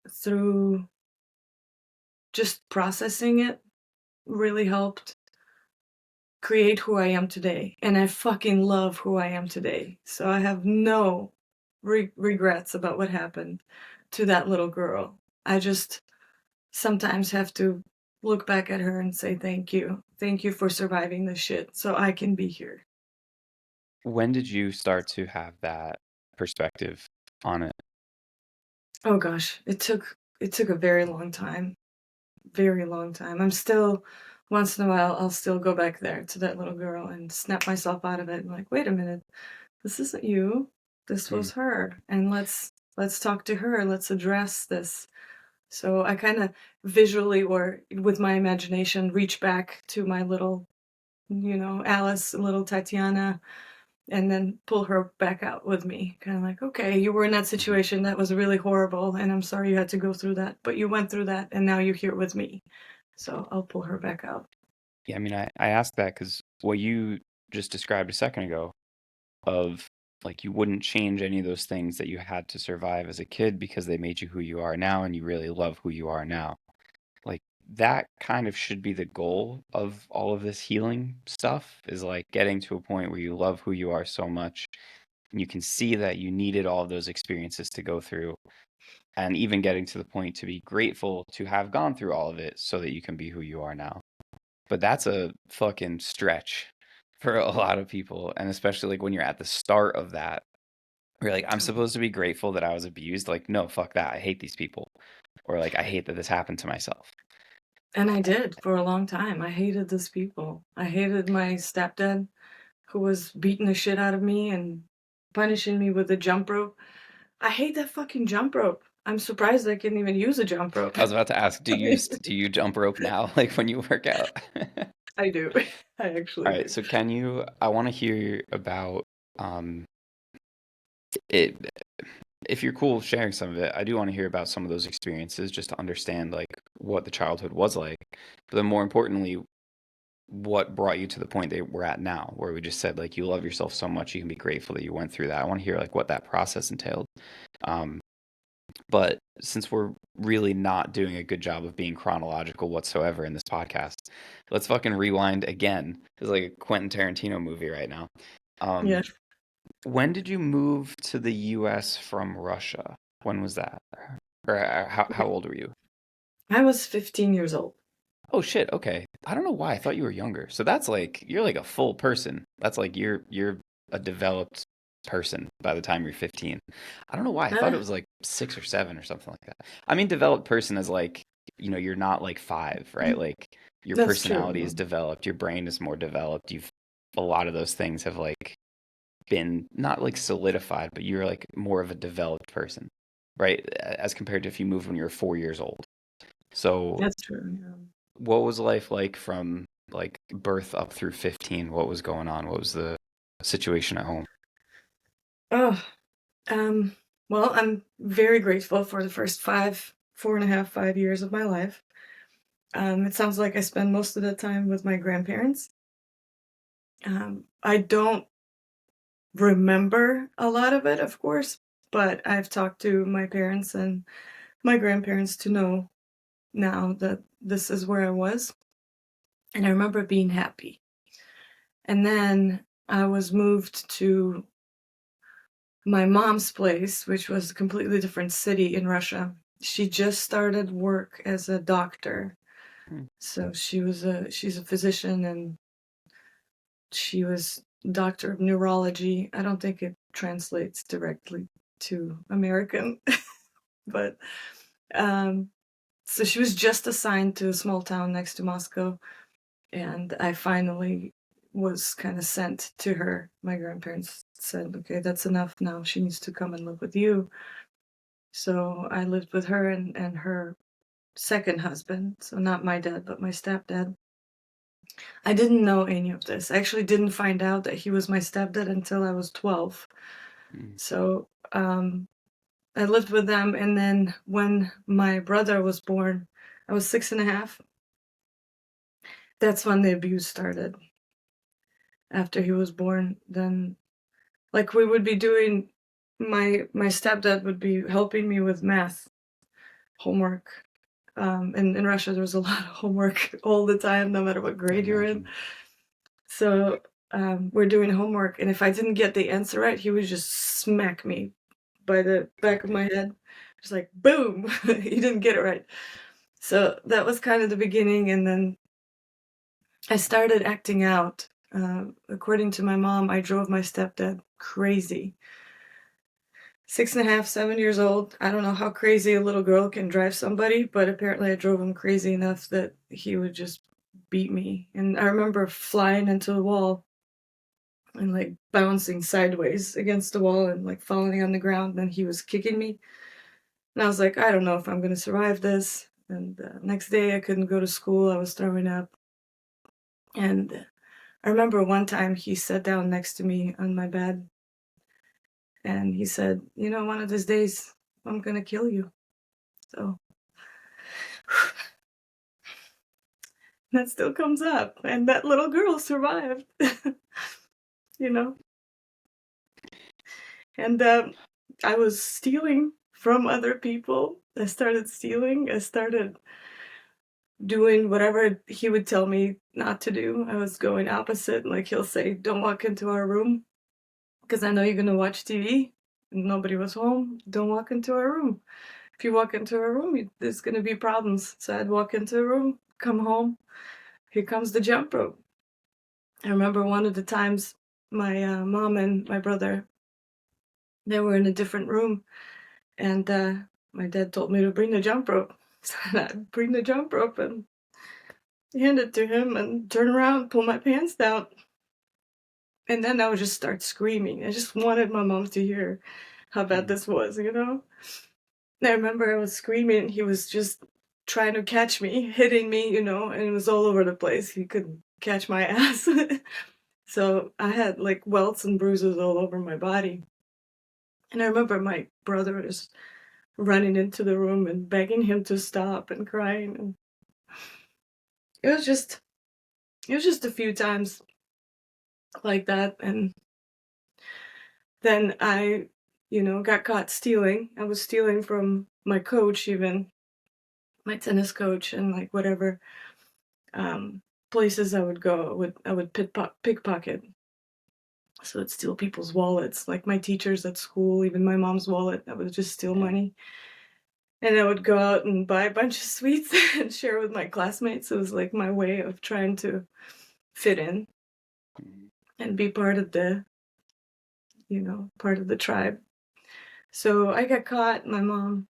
through just processing it really helped create who I am today, and I fucking love who I am today. So I have no regrets about what happened to that little girl. I just sometimes have to look back at her and say thank you. Thank you for surviving this shit so I can be here. When did you start to have that perspective on it? Oh gosh, it took a very long time. Very long time. I'm still once in a while I'll still go back there to that little girl and snap myself out of it and like, "Wait a minute. This isn't you. This Mm. was her. And let's talk to her. Let's address this." So I kind of visually or with my imagination reach back to my little, Alice, little Tatiana, and then pull her back out with me. Kind of like, okay, you were in that Mhm. situation that was really horrible, and I'm sorry you had to go through that, but you went through that, and now you're here with me. So I'll pull her back out. Yeah, I mean, I asked that because what you just described a second ago of like you wouldn't change any of those things that you had to survive as a kid because they made you who you are now and you really love who you are now. Like that kind of should be the goal of all of this healing stuff is like getting to a point where you love who you are so much and you can see that you needed all of those experiences to go through and even getting to the point to be grateful to have gone through all of it so that you can be who you are now. But that's a fucking stretch for a lot of people, and especially like when you're at the start of that, where you're like, I'm supposed to be grateful that I was abused. Like, no, fuck that. I hate these people. Or like, I hate that this happened to myself. And I did for a long time. I hated these people. I hated my stepdad who was beating the shit out of me and punishing me with a jump rope. I hate that fucking jump rope. I'm surprised I can even use a jump rope. I was about to ask, do you jump rope now, like when you work out? I do. I All actually right, do. so can you? I want to hear about um it. If you're cool sharing some of it, I do want to hear about some of those experiences just to understand like what the childhood was like. But then more importantly, what brought you to the point that we're at now, where we just said like you love yourself so much you can be grateful that you went through that. I want to hear like what that process entailed. Um, but since we're really not doing a good job of being chronological whatsoever in this podcast, let's fucking rewind again. It's like a Quentin Tarantino movie right now. Yeah. Um, when did you move to the U.S. from Russia? When was that? Or how Okay. old were you? I was 15 years old. Oh shit, okay. I don't know why I thought you were younger. So that's like you're like a full person. That's like you're a developed person by the time you're 15. I don't know why. I thought it Ah, was like 6 or 7 or something like that. I mean developed person is like, you're not like 5, right? Like your that's true. personality is developed, your brain is more developed. You've a lot of those things have like been not like solidified, but you're like more of a developed person, right? As compared to if you moved when you were 4 years old. So That's true. Yeah. what was life like from like birth up through 15? What was going on? What was the situation at home? Oh, um, well, I'm very grateful for the first 4.5, 5 years of my life. It sounds like I spend most of the time with my grandparents. I don't remember a lot of it, of course, but I've talked to my parents and my grandparents to know now that this is where I was. And I remember being happy. And then I was moved to my mom's place, which was a completely different city in Russia. She just started work as a doctor. Hmm. So she's a physician and she was doctor of neurology. I don't think it translates directly to American, but um so she was just assigned to a small town next to Moscow, and I finally was kind of sent to her. My grandparents said, "Okay, that's enough now. She needs to come and live with you." So I lived with her and her second husband. So not my dad, but my stepdad. I didn't know any of this. I actually didn't find out that he was my stepdad until I was 12. Hmm. So I lived with them. And then when my brother was born, I was 6.5. That's when the abuse started. After he was born, then like we would be doing my stepdad would be helping me with math homework. And in Russia, there was a lot of homework all the time, no matter what I grade you're in. imagine. So we're doing homework, and if I didn't get the answer right, he would just smack me by the back of Okay. my head, just like boom, you didn't get it right. So that was kind of the beginning, and then I started acting out. According to my mom, I drove my stepdad crazy. 6.5, 7 years old. I don't know how crazy a little girl can drive somebody, but apparently I drove him crazy enough that he would just beat me. And I remember flying into the wall and like bouncing sideways against the wall and like falling on the ground. And he was kicking me. And I was like, I don't know if I'm going to survive this. And next day I couldn't go to school. I was throwing up. And I remember one time he sat down next to me on my bed and he said, you know, one of these days I'm going to kill you. So that still comes up. And that little girl survived, you know? And I was stealing from other people. I started stealing. I started doing whatever he would tell me not to do. I was going opposite. Like he'll say, don't walk into our room because I know you're going to watch TV. And nobody was home. Don't walk into our room. If you walk into a room, there's going to be problems. So I'd walk into a room, come home. Here comes the jump rope. I remember one of the times my mom and my brother, they were in a different room. And my dad told me to bring the jump rope. So I bring the jump rope and hand it to him and turn around, pull my pants down. And then I would just start screaming. I just wanted my mom to hear how bad Mm. this was, you know? And I remember I was screaming. He was just trying to catch me, hitting me, you know, and it was all over the place. He couldn't catch my ass. So I had like welts and bruises all over my body. And I remember my brother just running into the room and begging him to stop and crying. And it was just a few times like that. And then I, you know, got caught stealing. I was stealing from my coach, even my tennis coach, and like whatever um, places I would go, I would pickpocket. So I'd steal people's wallets, like my teachers at school, even my mom's wallet. I would just steal Yeah. money. And I would go out and buy a bunch of sweets and share with my classmates. It was like my way of trying to fit in Mhm. and be part of the, you know, part of the tribe. So I got caught. My mom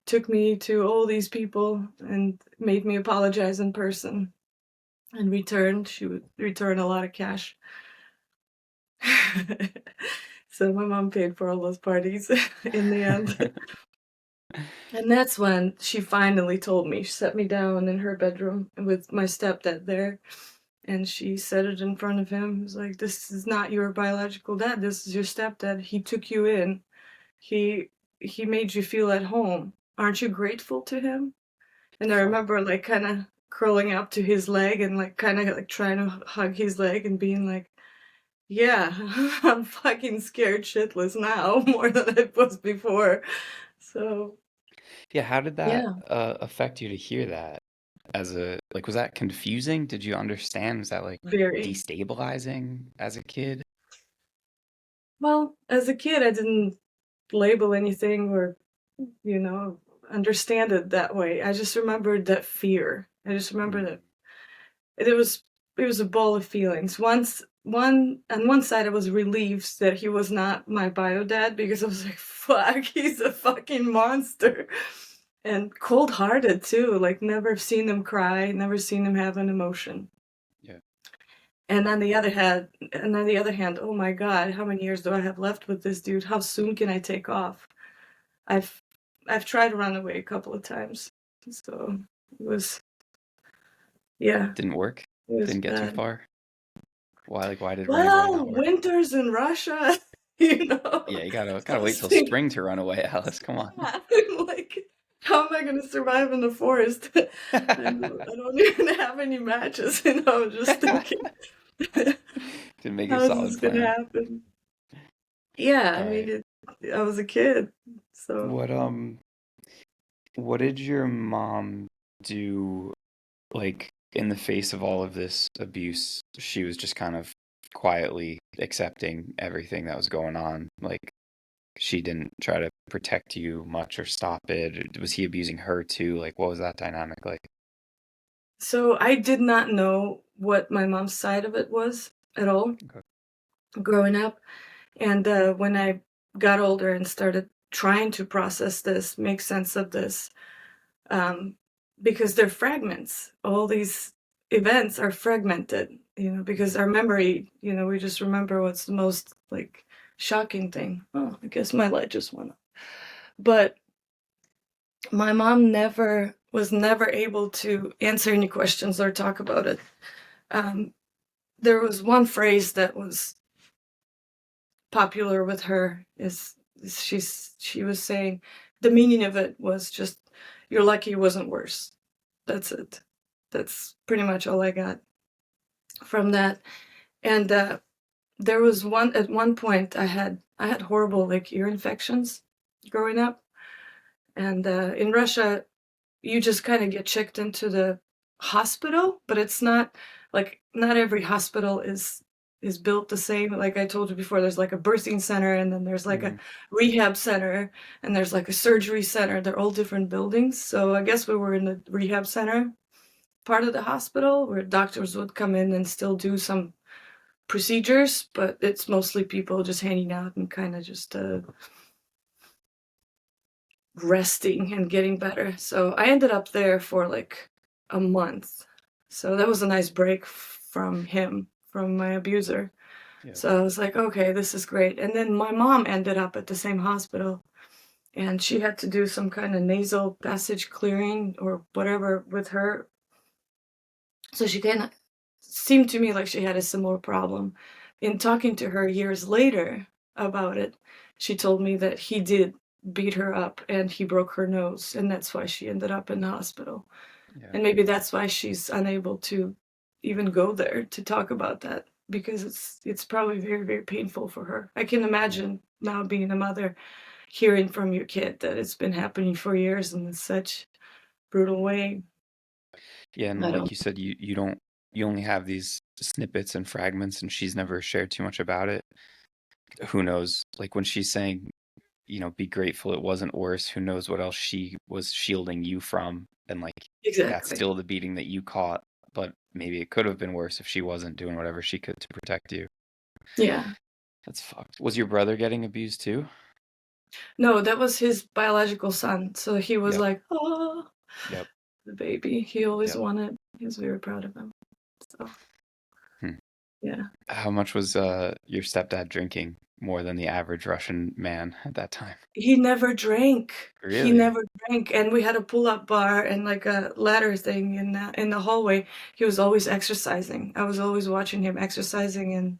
took me to all these people and made me apologize in person. In return, she would return a lot of cash. So my mom paid for all those parties in the end. And that's when she finally told me. She set me down in her bedroom with my stepdad there. And she said it in front of him. He was like, this is not your biological dad. This is your stepdad. He took you in. He he made you feel at home. Aren't you grateful to him? And I Fuck. remember like kind of curling up to his leg and like kind of like trying to hug his leg and being like, yeah, I'm fucking scared shitless now more than I was before. So, Yeah, how did that yeah, affect you to hear that as a like was that confusing? Did you understand? Was that like very. destabilizing as a kid? Well, as a kid, I didn't label anything or, you know, understand it that way. I just remembered that fear. I just remember Mm. that it was it was a ball of feelings. Once one on one side I was relieved that he was not my bio dad because I was like, fuck, he's a fucking monster. And cold hearted too, like never seen him cry, never seen him have an emotion. Yeah. And on the other hand, oh my God, how many years do I have left with this dude? How soon can I take off? I've I've tried to run away a couple of times. So it was yeah, Didn't work? it was Didn't get too bad. far? Why did running away Well, not work? winters in Russia, you know. Yeah, you gotta I wait was till thinking, spring to run away, Alice. Come on. yeah, like how am I gonna survive in the forest? I don't even have any matches, and I was just thinking, Didn't make a how is solid this gonna plan. happen? Yeah, I All mean, right. I was a kid, so What what did your mom do, like, in the face of all of this abuse, she was just kind of quietly accepting everything that was going on? Like, she didn't try to protect you much or stop it? Or was he abusing her too? Like, what was that dynamic like? So I did not know what my mom's side of it was at all Okay. growing up. And when I got older and started trying to process this, make sense of this, um, because they're fragments. All these events are fragmented, because our memory, we just remember what's the most like shocking thing. Oh, I guess my light just went up. But my mom never able to answer any questions or talk about it. Um, there was one phrase that was popular with her is she was saying the meaning of it was just you're lucky it wasn't worse. That's it. That's pretty much all I got from that. And there was one at one point I had horrible like ear infections growing up, and in Russia you just kind of get checked into the hospital, but it's not like not every hospital is built the same. Like I told you before, there's like a birthing center, and then there's like a Hmm. rehab center, and there's like a surgery center. They're all different buildings. So I guess we were in the rehab center part of the hospital where doctors would come in and still do some procedures, but it's mostly people just hanging out and kind of just resting and getting better. So I ended up there for like a month. So that was a nice break from him, from my abuser. Yeah. So I was like, okay, this is great. And then my mom ended up at the same hospital, and she had to do some kind of nasal passage clearing or whatever with her. So she kind of seemed to me like she had a similar problem. In talking to her years later about it, she told me that he did beat her up and he broke her nose, and that's why she ended up in the hospital. Yeah. And maybe that's why she's unable to even go there to talk about that, because it's probably very, very painful for her. I can Yeah. imagine now being a mother, hearing from your kid that it's been happening for years in such brutal way. Yeah, and I like don't you said, you only have these snippets and fragments, and she's never shared too much about it. Who knows? Like when she's saying, be grateful it wasn't worse, who knows what else she was shielding you from, and like that's exactly. still the beating that you caught, but maybe it could have been worse if she wasn't doing whatever she could to protect you. Yeah. That's fucked. Was your brother getting abused too? No, that was his biological son. So he was Yep. like, oh, Yep. the baby. He always Yep. wanted. He was very proud of him. So Hmm. yeah. How much was your stepdad drinking more than the average Russian man at that time? He never drank. He Really? never drank, and we had a pull-up bar and like a ladder thing in the hallway. He was always exercising. I was always watching him exercising, and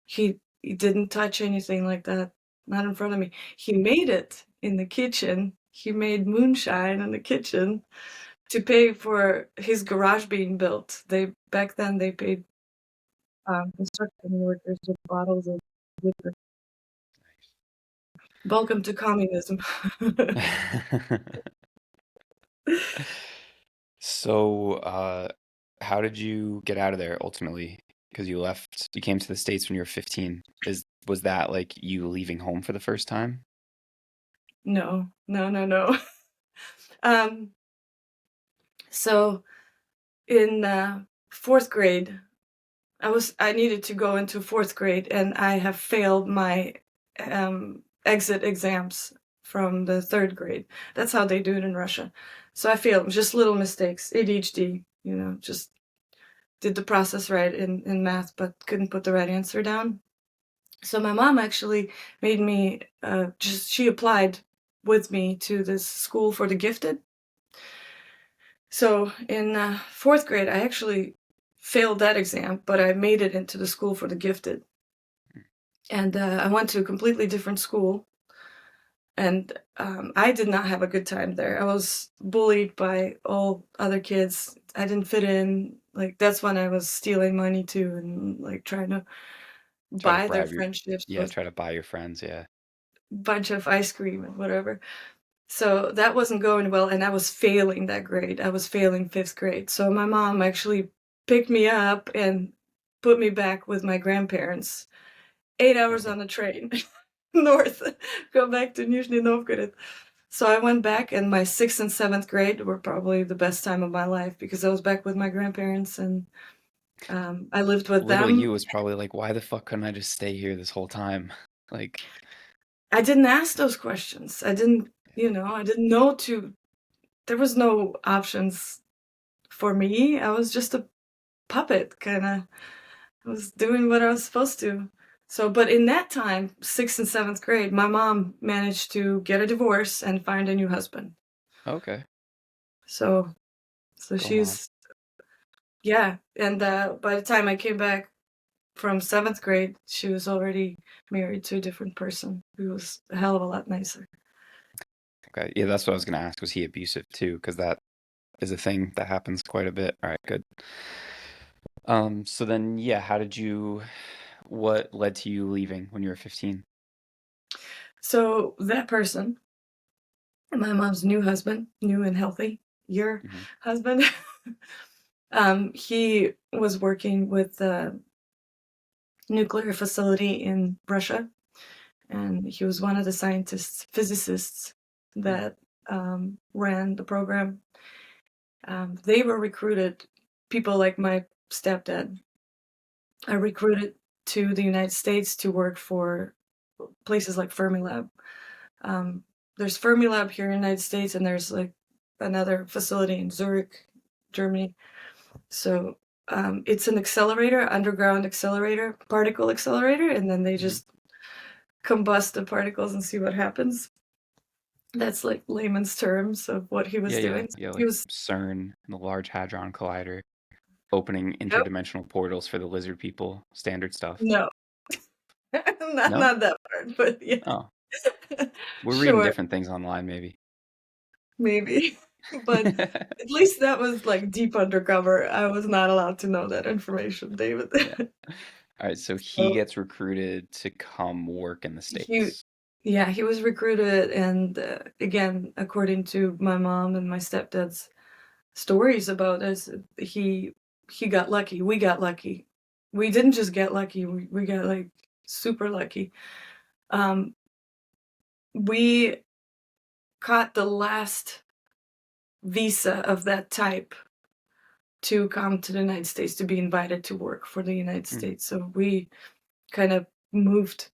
he didn't touch anything like that, not in front of me. He made it in the kitchen. He made moonshine in the kitchen to pay for his garage being built. They back then they paid construction workers with bottles of liquor. Welcome to communism. So, how did you get out of there ultimately? Because you came to the States when you were 15. Was that like you leaving home for the first time? No, no, no, no. Um, so in fourth grade, I needed to go into fourth grade, and I have failed my exit exams from the third grade. That's how they do it in Russia. So I failed, just little mistakes, ADHD, just did the process right in math, but couldn't put the right answer down. So my mom actually made me she applied with me to this school for the gifted. So in fourth grade, I actually failed that exam, but I made it into the school for the gifted. And I went to a completely different school, and I did not have a good time there. I was bullied by all other kids. I didn't fit in. Like that's when I was stealing money too, and like trying to Try to buy their bribe your, friendships yeah, with try to buy your friends, yeah. a bunch of ice cream and whatever. So that wasn't going well, and I was failing that grade. I was failing 5th grade. So my mom actually picked me up and put me back with my grandparents. 8 hours Okay. on the train north, go back to Nizhny Novgorod. So I went back, and my 6th and 7th grade were probably the best time of my life because I was back with my grandparents, and I lived with Little them. you was probably like, why the fuck couldn't I just stay here this whole time? Like, I didn't ask those questions. I didn't, I didn't know to there was no options for me. I was just a puppet, kinda. I was doing what I was supposed to. So, but in that time, 6th and 7th grade, my mom managed to get a divorce and find a new husband. okay, So so go on. she's yeah, and, by the time I came back from 7th grade, she was already married to a different person who was a hell of a lot nicer. Okay, yeah, that's what I was gonna ask. Was he abusive too? Because that is a thing that happens quite a bit. All right, good. So then, yeah, what led to you leaving when you were 15? So that person, my mom's new husband, new and healthy, your Hmm. husband, he was working with a nuclear facility in Russia, and he was one of the scientists, physicists that ran the program. They were recruited, people like my stepdad are recruited to the United States to work for places like Fermilab. Um, there's Fermilab here in the United States, and there's like another facility in Zurich, Germany. So it's an accelerator, underground accelerator, particle accelerator, and then they Hmm. just combust the particles and see what happens. That's like layman's terms of what he was Yeah, yeah, doing. yeah, He like was, CERN and the Large Hadron Collider, opening yep, interdimensional portals for the lizard people, standard stuff. no, not No? not that part, but yeah, Oh, we're reading sure, different things online, maybe. maybe. But at least that was like deep undercover. I was not allowed to know that information, David. Yeah. All right, so he So gets recruited to come work in the he, States. yeah, he was recruited, and again, according to my mom and my stepdad's stories about us, he got lucky. We got lucky. We didn't just get lucky. We got like super lucky. Um, we caught the last visa of that type to come to the United States to be invited to work for the United Mm, States. So we kind of moved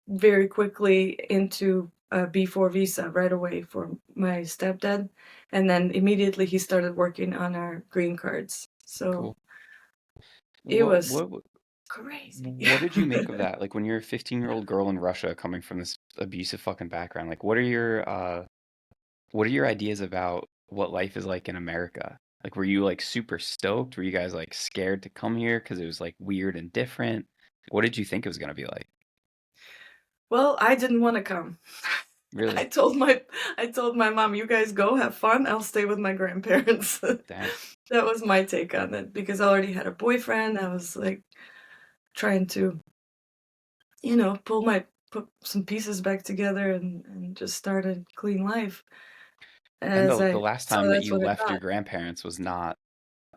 very quickly into a B4 visa right away for my stepdad. And then immediately he started working on our green cards. So cool. it What was what crazy. what did you make of that? Like when you're a 15-year-old girl in Russia coming from this abusive fucking background, like what are your ideas about what life is like in America? Like were you like super stoked? Were you guys like scared to come here because it was like weird and different? What did you think it was gonna be like? Well, I didn't want to come. I Really? told my I told my mom, "You guys go have fun. I'll stay with my grandparents." Dang. That was my take on it because I already had a boyfriend. I was like trying to, put some pieces back together and just start a clean life And as the I last so time that that's you what I left your thought. grandparents was not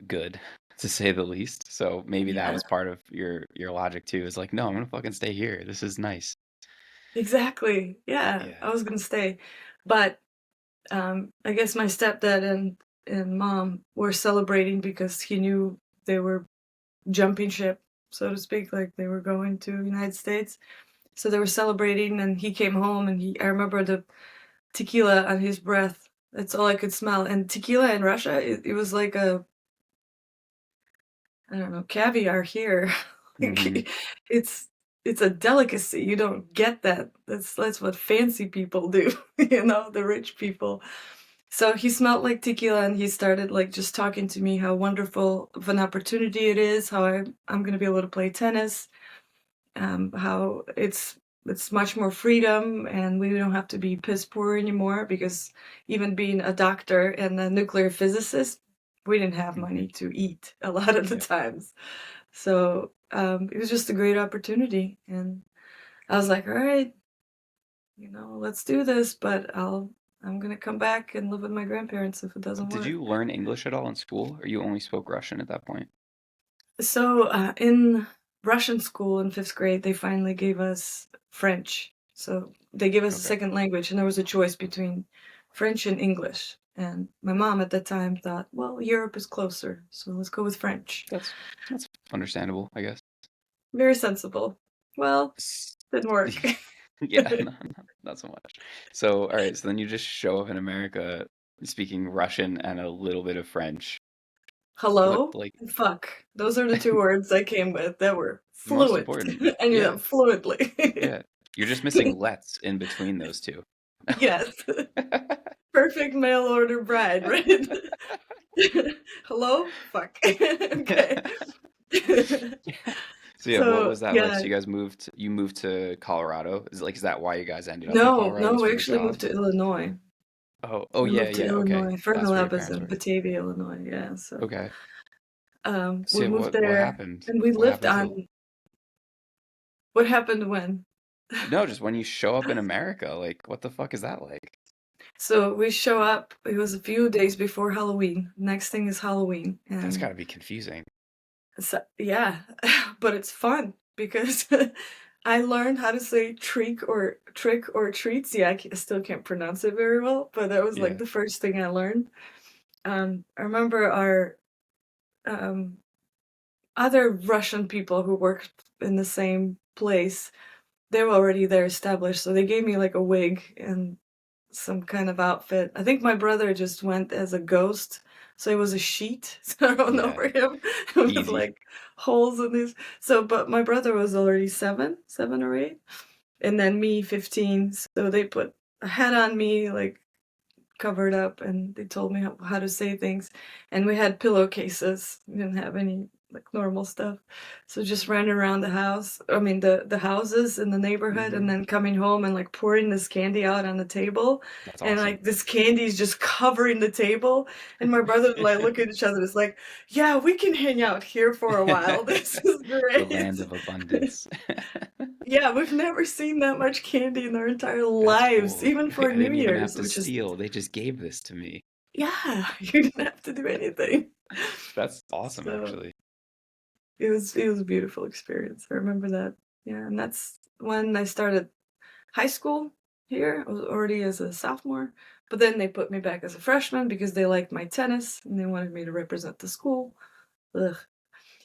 good, to say the least. So maybe that Yeah, was part of your logic too. Is like, no, I'm gonna fucking stay here. This is nice. exactly. Yeah, Yeah. I was gonna stay. But I guess my stepdad and mom were celebrating because he knew they were jumping ship, so to speak, like they were going to United States. So they were celebrating, and he came home, and I remember the tequila on his breath. That's all I could smell. And tequila in Russia, it was like I don't know, caviar here. Mm-hmm. Like, it's it's a delicacy. You don't get that. That's what fancy people do, the rich people. So he smelled like tequila, and he started like just talking to me how wonderful of an opportunity it is, how I'm gonna be able to play tennis, how it's much more freedom, and we don't have to be piss poor anymore because even being a doctor and a nuclear physicist, we didn't have Mm-hmm. money to eat a lot of the Yep. times. So it was just a great opportunity, and I was like, all right, let's do this, but I'm gonna come back and live with my grandparents if it doesn't Did work. you learn English at all in school, or you only spoke Russian at that point? So, in Russian school in 5th grade, they finally gave us French. So they gave us a Okay, second language, and there was a choice between French and English. And my mom at that time thought, well, Europe is closer, so let's go with French. that's understandable, I guess. Very sensible. Well, S- didn't work. Yeah, no, not so much. So, all right, so then you just show up in America speaking Russian and a little bit of French. What, Hello like, and fuck. Those are the two words I came with that were most fluent. important? I knew Yeah, them fluently. yeah. You're just missing let's in between those two. Yes. Perfect mail order bride, right? Hello? Fuck. Okay. So yeah, what So, was that like? yeah. So you moved to Colorado? Is that why you guys ended up in No, Colorado no, was we for the actually moved job? to Illinois. Oh We yeah, moved to yeah, okay. Illinois. Fertile That's where your Lab is parents in were. Batavia, Illinois. Yeah, so Okay. So we yeah, moved what there happened? and we What lived happened to on what happened when? no, just when you show up in America, like what the fuck is that like? So we show up, it was a few days before Halloween. Next thing is Halloween. That's And gotta be confusing. so, yeah, but it's fun because I learned how to say trick or treats. Yeah, still can't pronounce it very well, but that was like Yeah. the first thing I learned. I remember our um, other Russian people who worked in the same place. They were already there established, so they gave me like a wig and some kind of outfit. I think my brother just went as a ghost, so it was a sheet thrown Yeah. over him with Easy. like holes in his. So, but my brother was already 7 or 8, and then me 15. So they put a hat on me, like covered up, and they told me how to say things. And we had pillowcases. We didn't have any like normal stuff. So just ran around the house. I mean the houses in the neighborhood and Hmm. then coming home and like pouring this candy out on the table. That's And awesome. like this candy is just covering the table. And my brother and I look at each other. It's like, yeah, we can hang out here for a while. This is The great. land of abundance. Yeah, we've never seen that much candy in our entire That's lives, cool. even I for New didn't even have Year's, to which is steal. They just gave this to me. yeah, you didn't have to do anything. That's awesome, So actually. it was a beautiful experience. I remember that. Yeah, and that's when I started high school here. I was already as a sophomore, but then they put me back as a freshman because they liked my tennis and they wanted me to represent the school. Ugh.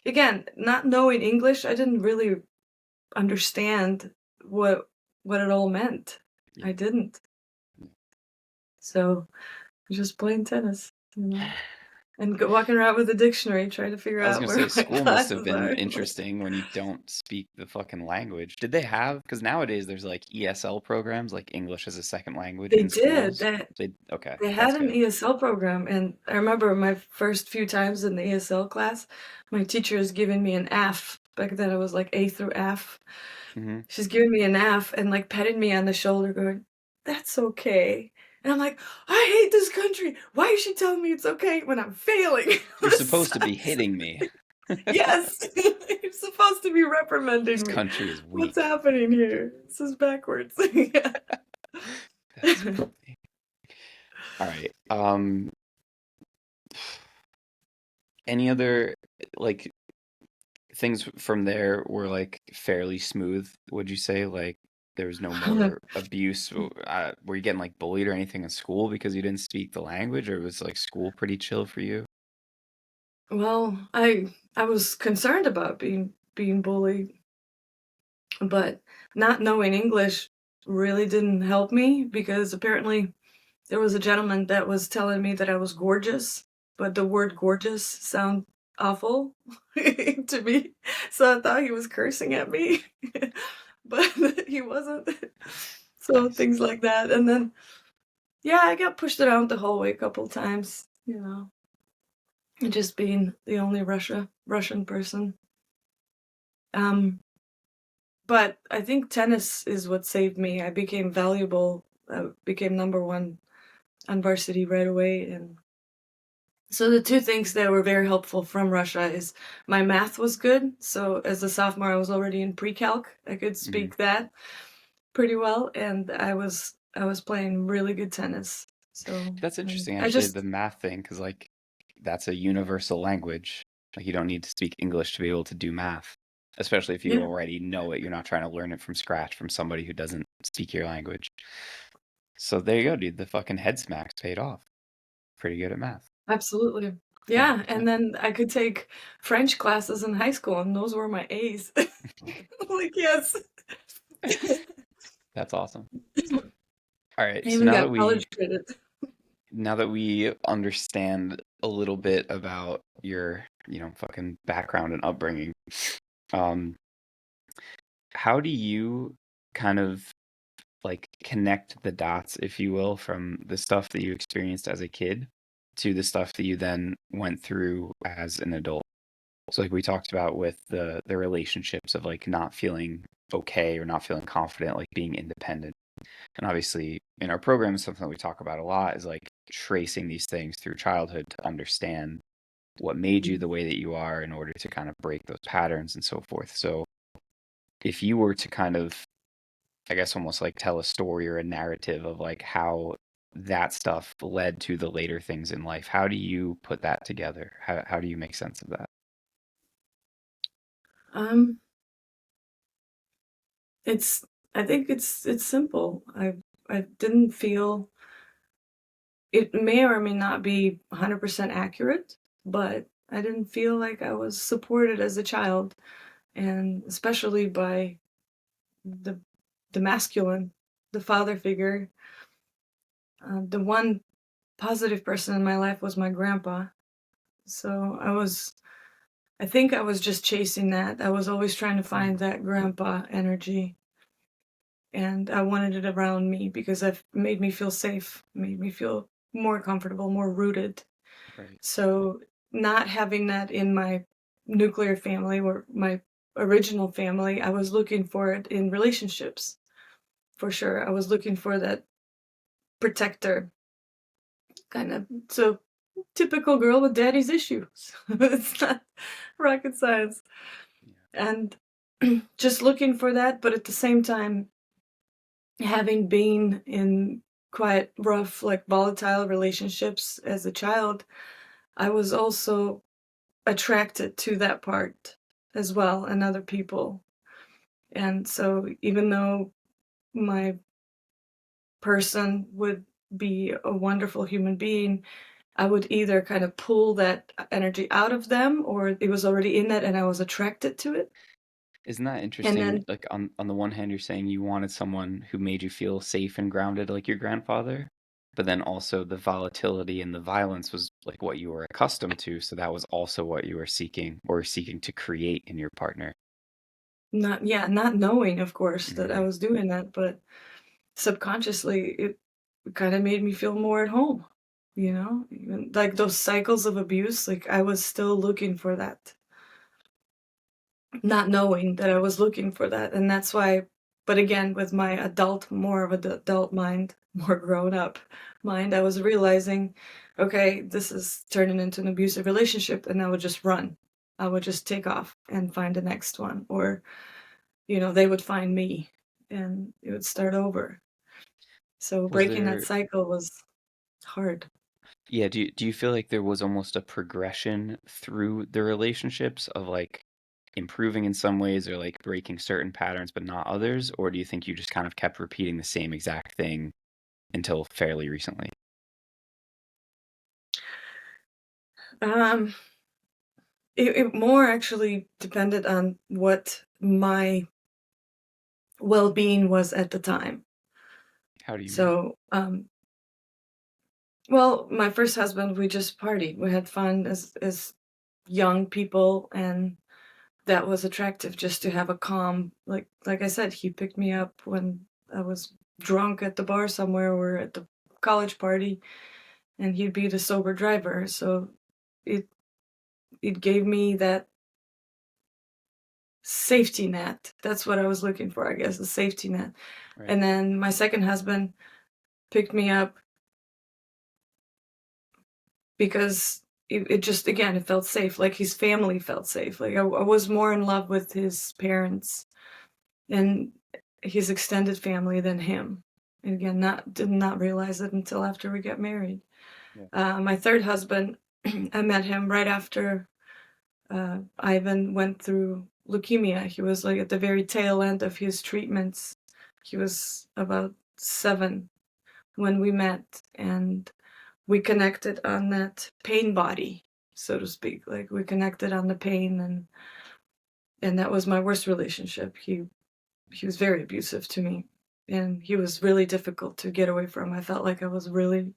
Again, not knowing English, I didn't really understand what what it all meant. Yeah. I didn't. So just playing tennis, and walking around with a dictionary trying to figure I was out gonna where say my school must have classes been are. interesting when you don't speak the fucking language. Did they have, because nowadays there's like ESL programs, like English as a second language They in did schools. that. Okay, They that's had an good. ESL program, and I remember my first few times in the ESL class, my teacher was giving me an F. Back then it was like A through F. Hmm. She's giving me an F and like petting me on the shoulder, going, "That's okay." And I'm like, "I hate this country. Why is she telling me it's okay when I'm failing?" You're This supposed to be sucks. hitting me. Yes, you're supposed to be reprimanding This me. country is What's weak. happening here? This is backwards. Yeah. That's funny. All right. Any other like things from there were like fairly smooth, would you say? Like there was no more abuse? Were you getting like bullied or anything in school because you didn't speak the language, or was like school pretty chill for you? Well, I was concerned about being bullied, but not knowing English really didn't help me because apparently there was a gentleman that was telling me that I was gorgeous, but the word gorgeous sound awful to me. So I thought he was cursing at me, but he wasn't. So Nice. things like that. And then yeah, I got pushed around the hallway a couple times, and just being the only Russian person. Um, but I think tennis is what saved me. I became valuable. I became number one on varsity right away, and so the two things that were very helpful from Russia is my math was good. So as a sophomore, I was already in pre-calc. I could Hmm. speak that pretty well, and I was playing really good tennis. So That's interesting, I actually, the just, math thing, because like that's a universal language. Like you don't need to speak English to be able to do math, especially if you yeah, already know it. You're not trying to learn it from scratch from somebody who doesn't speak your language. So there you go, dude. The fucking head smacks paid off. Pretty good at math. absolutely. Yeah, and 100%. then I could take French classes in high school, and those were my A's. Like, yes. That's awesome. All I right. So even got college credit. now that we understand a little bit about your, fucking background and upbringing, um, how do you kind of like connect the dots, if you will, from the stuff that you experienced as a kid to the stuff that you then went through as an adult? So like we talked about with the relationships of like not feeling okay or not feeling confident, like being independent. And obviously in our program, something that we talk about a lot is like tracing these things through childhood to understand what made you the way that you are in order to kind of break those patterns and so forth. So if you were to kind of, I guess, almost like tell a story or a narrative of like how that stuff led to the later things in life, how do you put that together? How do you make sense of that? Um, it's I think it's simple. I didn't feel it may or may not be 100% accurate, but I didn't feel like I was supported as a child, and especially by the the masculine, the father figure. The one positive person in my life was my grandpa. So I think I was just chasing that. I was always trying to find Mm, that grandpa energy, and I wanted it around me because it made me feel safe, made me feel more comfortable, more rooted. right. So not having that in my nuclear family or my original family, I was looking for it in relationships for sure. I was looking for that protector kind of. So typical girl with daddy's issues. It's not rocket science. Yeah. And just looking for that, but at the same time, having been in quite rough, like volatile relationships as a child, I was also attracted to that part as well and other people. And so even though my person would be a wonderful human being, I would either kind of pull that energy out of them or it was already in that and I was attracted to it. Isn't that And interesting? then Like on the one hand, you're saying you wanted someone who made you feel safe and grounded like your grandfather, but then also the volatility and the violence was like what you were accustomed to, so that was also what you were seeking or seeking to create in your partner. not, yeah, not knowing, of course, that I Hmm. was doing that, but subconsciously it kind of made me feel more at home, even like those cycles of abuse, like I was still looking for that. Not knowing that I was looking for that, and that's why but again, with my more of an adult mind, more grown up mind, I was realizing, "Okay, this is turning into an abusive relationship," and I would just run. I would just take off and find the next one, or, they would find me, and it would start over. So Was breaking that there, cycle was hard. yeah, do you feel like there was almost a progression through the relationships of like improving in some ways or like breaking certain patterns but not others? Or do you think you just kind of kept repeating the same exact thing until fairly recently? Um, it more actually depended on what my well-being was at the time. How do you mean? So, well, my first husband, we just partied. We had fun as young people, and that was attractive just to have a calm, like I said, he picked me up when I was drunk at the bar somewhere or at the college party, and he'd be the sober driver. So it it gave me that safety net. That's what I was looking for, I guess, a safety net. Right. And then my second husband picked me up because it just again it felt safe, like his family felt safe, like I was more in love with his parents and his extended family than him. And again, did not realize it until after we got married. Yeah. My third husband, I met him right after Ivan went through leukemia. He was like at the very tail end of his treatments. He was about 7 when we met, and we connected on that pain body, so to speak. Like we connected on the pain, and that was my worst relationship. He was very abusive to me, and he was really difficult to get away from. I felt like I was really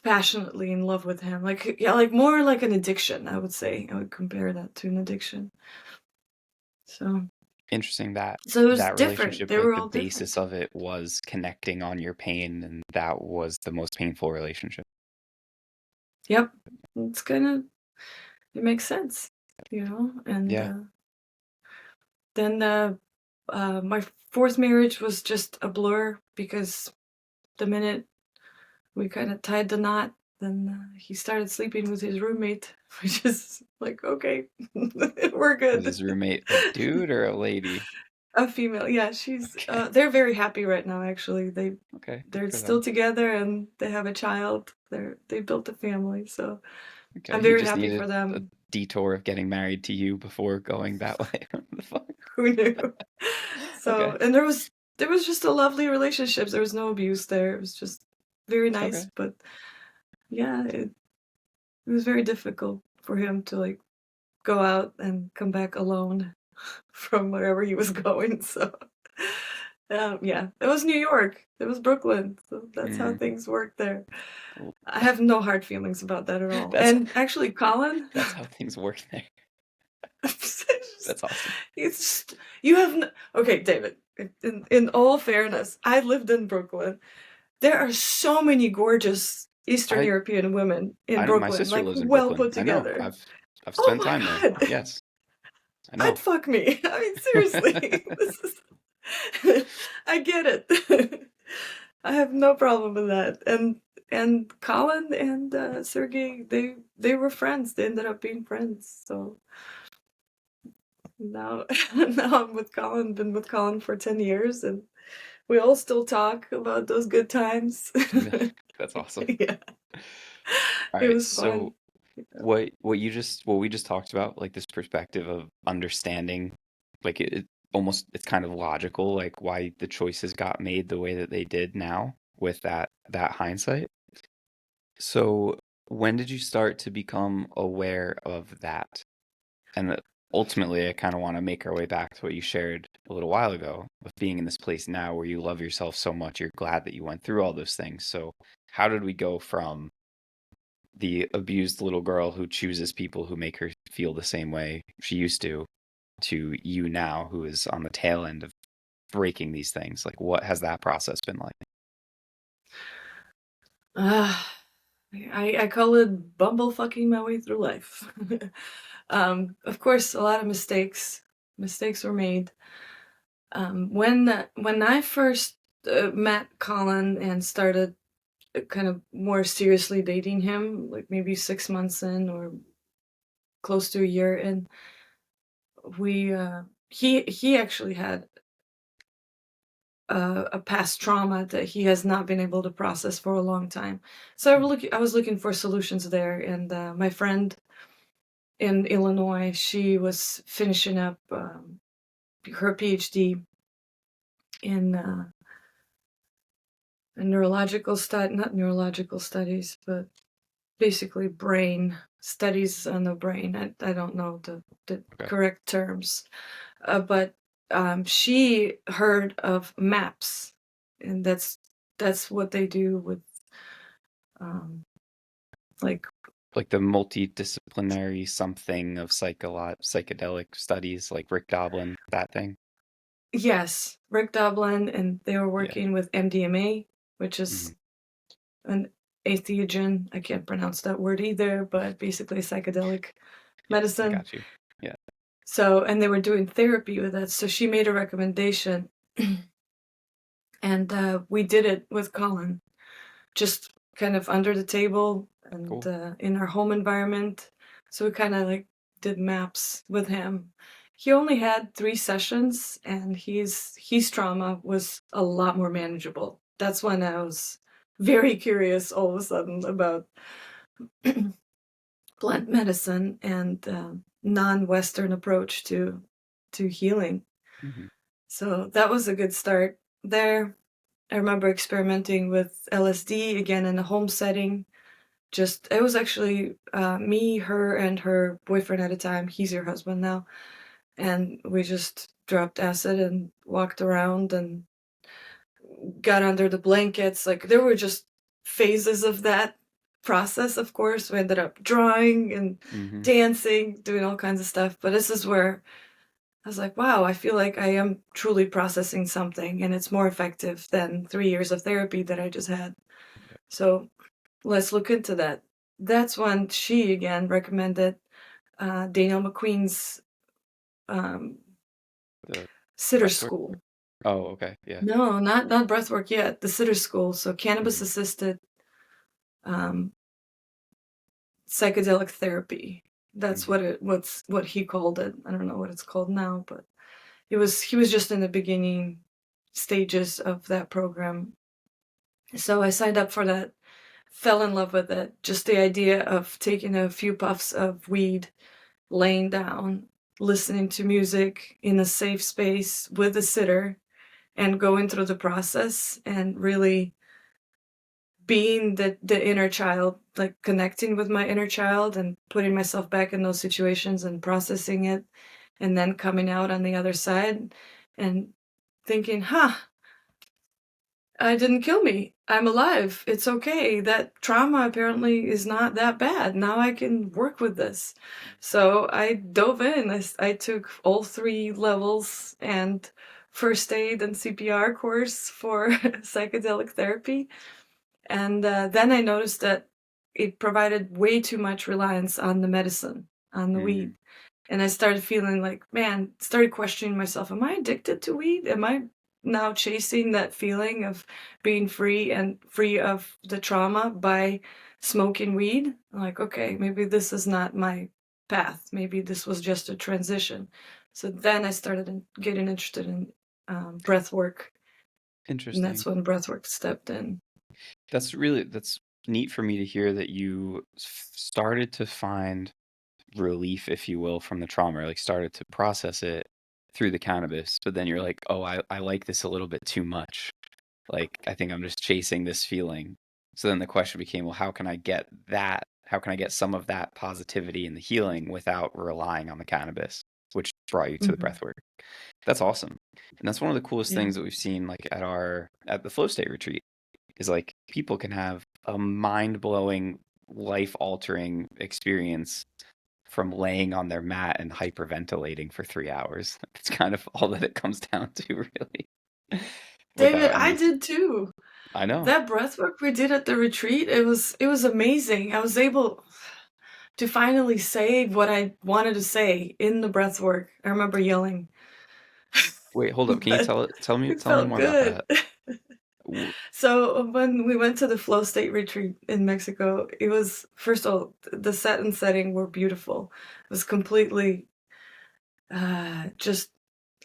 passionately in love with him. Like, yeah, like more like an addiction, I would say. I would compare that to an addiction. So, Interesting that so it was that different. relationship, They like were the all different. basis of it was connecting on your pain, and that was the most painful relationship. Yep. It's kind of, it makes sense, you know? And Yeah. then my fourth marriage was just a blur because the minute we kind of tied the knot, then he started sleeping with his roommate, which is like, okay, we're Was good. his roommate a dude or a lady? A female, yeah, she's Okay. they're very happy right now, actually. Okay. Good They're for still them. together and they have a child. They built a family, so Okay. I'm He very just happy for needed a them. detour of getting married to you before going that way. What the fuck? Who knew? So, Okay. and there was just a lovely relationship. There was no abuse there. It was just very nice, Okay. but yeah, it was very difficult for him to like go out and come back alone from wherever he was going. So, yeah, it was New York. It was Brooklyn. So that's how Mm. things work there. Well, I have no hard feelings about that at all. That's And actually, Colin, that's how things work there. it's just, That's awesome. you have no, okay, David. In all fairness, I lived in Brooklyn. There are so many gorgeous Eastern I European women in I know my Brooklyn, sister like lives in well Brooklyn. put I know. together. I've Oh spent my time there. God. Yes, I I'd know. fuck me. I mean, seriously, this is, I get it. I have no problem with that. And Colin and Sergey, they were friends. They ended up being friends. So now now I'm with Colin. Been with Colin for 10 years, and we all still talk about those good times. That's awesome. Yeah, All it right. was So fun. Yeah. what we just talked about, like this perspective of understanding, like it almost it's kind of logical, like why the choices got made the way that they did now with that hindsight. So when did you start to become aware of that? And ultimately, I kind of want to make our way back to what you shared a little while ago with being in this place now where you love yourself so much, you're glad that you went through all those things. So how did we go from the abused little girl who chooses people who make her feel the same way she used to you now who is on the tail end of breaking these things? Like, what has that process been like? Ah, I call it bumblefucking my way through life. Of course, a lot of mistakes were made. When I first met Colin and started kind of more seriously dating him, like maybe 6 months in or close to a year in, we he actually had a past trauma that he has not been able to process for a long time. So Mm. I was looking for solutions there, and my friend in Illinois, she was finishing up her PhD in neurological not neurological studies, but basically brain studies on the brain. I don't know the Okay. correct terms, but she heard of MAPS, and that's what they do with um, like Like the multidisciplinary something of psychedelic studies, like Rick Doblin, that thing. yes, Rick Dublin, and they were Yeah. working with MDMA, which Hmm. is an entheogen. I can't pronounce that word either, but basically psychedelic Yeah, I medicine. got you. Yeah. So, and they were doing therapy with it. So she made a recommendation, and we did it with Colin, just kind of under the table and Cool. in our home environment. So we kind of like did maps with him, he only had 3 sessions, and his trauma was a lot more manageable. That's when I was very curious all of a sudden about plant medicine and non-Western approach to healing. Hmm. So that was a good start there. I remember experimenting with LSD again in a home setting. Just it was actually me, her, and her boyfriend at a time. He's your husband now, and we just dropped acid and walked around and got under the blankets. Like there were just phases of that process. Of course, we ended up drawing and Hmm. dancing, doing all kinds of stuff. But this is where I was like, wow, I feel like I am truly processing something, and it's more effective than 3 years of therapy that I just had. So let's look into that. That's when she again recommended Daniel McQueen's um, The sitter breathwork. school. Oh, okay. Yeah. No, not breathwork yet. The sitter school. So cannabis Hmm. assisted um, psychedelic therapy. That's Hmm. what he called it. I don't know what it's called now, but he was just in the beginning stages of that program. So I signed up for that, fell in love with it. Just the idea of taking a few puffs of weed, laying down, listening to music in a safe space with a sitter, and going through the process and really being the inner child, like connecting with my inner child and putting myself back in those situations and processing it, and then coming out on the other side and thinking, huh, I didn't kill me. I'm alive. It's okay. That trauma apparently is not that bad. Now I can work with this. So I dove in. I took all 3 levels and first aid and CPR course for psychedelic therapy. And then I noticed that it provided way too much reliance on the medicine, on the Hmm. weed. And I started feeling like, man, started questioning myself. Am I addicted to weed? Am I now chasing that feeling of being free and free of the trauma by smoking weed? I'm like, okay, maybe this is not my path. Maybe this was just a transition. So then I started getting interested in breath work. And Interesting. that's when breath work stepped in. That's neat for me to hear that you started to find relief, if you will, from the trauma, or like started to process it through the cannabis, but then you're like, oh, I like this a little bit too much. Like, I think I'm just chasing this feeling. So then the question became, well, how can I get that? How can I get some of that positivity and the healing without relying on the cannabis, which brought you to the Hmm. breath work? That's awesome. And that's one of the coolest Yeah. things that we've seen like at the flow state retreat is like people can have a mind-blowing, life-altering experience from laying on their mat and hyperventilating for 3 hours. It's kind of all that it comes down to, really, David, without I any. did too. I know. That breath work we did at the retreat, it was amazing. I was able to finally say what I wanted to say in the breath work. I remember yelling, Wait, hold up. Can you but it tell me felt more about good. that? W- So when we went to the flow state retreat in Mexico, it was first of all the set and setting were beautiful. It was completely just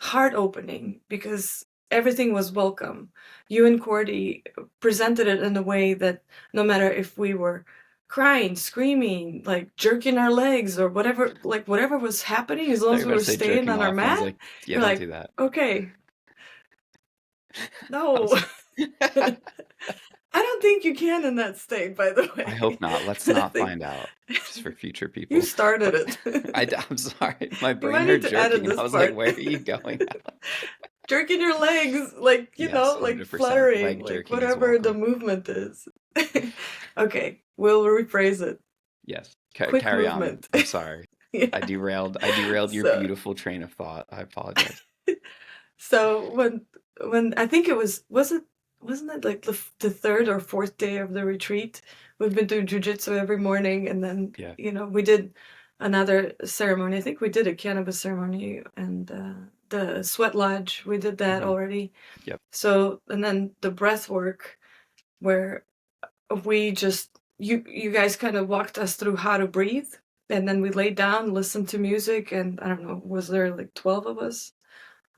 heart opening because everything was welcome. You and Cordy presented it in a way that no matter if we were crying, screaming, like jerking our legs or whatever, like whatever was happening, as I long thought you as were we about to were say staying jerking on our off, and I was mat, like, yeah, you're don't do like, that. okay, I no. was I don't think you can in that state, by the I hope way. not. Let's I not think find out, just for future you people. started But it. I'm sorry. My You brain might need heard to edit jerking, and I this was like, part. where are you going? Jerking your legs, like, Yes, like 100%. fluttering, Leg like jerking is whatever the welcome. movement is. Okay, we'll rephrase it. Yes. Quick Carry on. movement. I'm sorry. Yeah. I derailed your So, beautiful train of thought. I apologize. so when I think wasn't it like the third or fourth day of the retreat? We've been doing jujitsu every morning, and then Yeah. we did another ceremony. I think we did a cannabis ceremony and the sweat lodge. We did that Hmm. already. Yep. So and then the breath work where we just you guys kind of walked us through how to breathe. And then we laid down, listened to music, and I don't know, was there like 12 of us?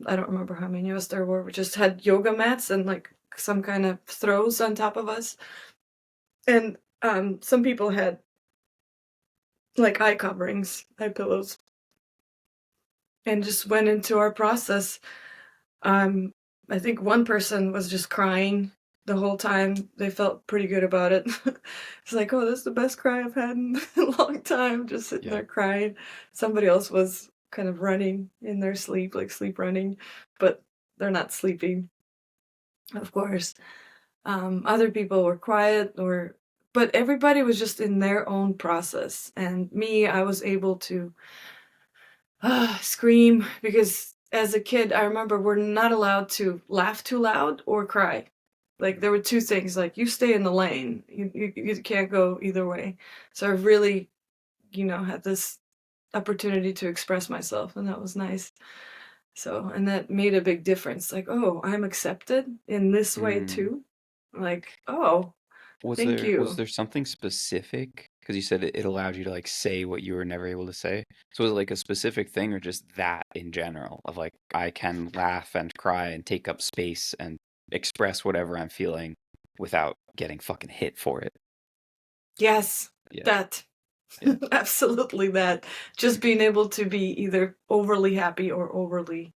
I don't remember how many of us there were. We just had yoga mats and like some kind of throws on top of us. And some people had like eye coverings, eye pillows, and just went into our process. Um, I think one person was just crying the whole time. They felt pretty good about it. It's like, oh, that's the best cry I've had in a long time, just sitting Yeah. there crying. Somebody else was kind of running in their sleep, like sleep running, but they're not sleeping, of course. Other people were quiet but everybody was just in their own process. And me, I was able to scream because as a kid, I remember we're not allowed to laugh too loud or cry. Like there were two things, like you stay in the lane. You can't go either way. So I really, had this opportunity to express myself, and that was nice. So, and that made a big difference. Like, oh, I'm accepted in this way Mm. too. Like, oh, thank Was you. there something specific? Because you said it allowed you to like say what you were never able to say. So was it like a specific thing or just that in general of like I can laugh and cry and take up space and express whatever I'm feeling without getting fucking hit for it? Yes, Yeah. that. Yeah. Absolutely that. Just being able to be either overly happy or overly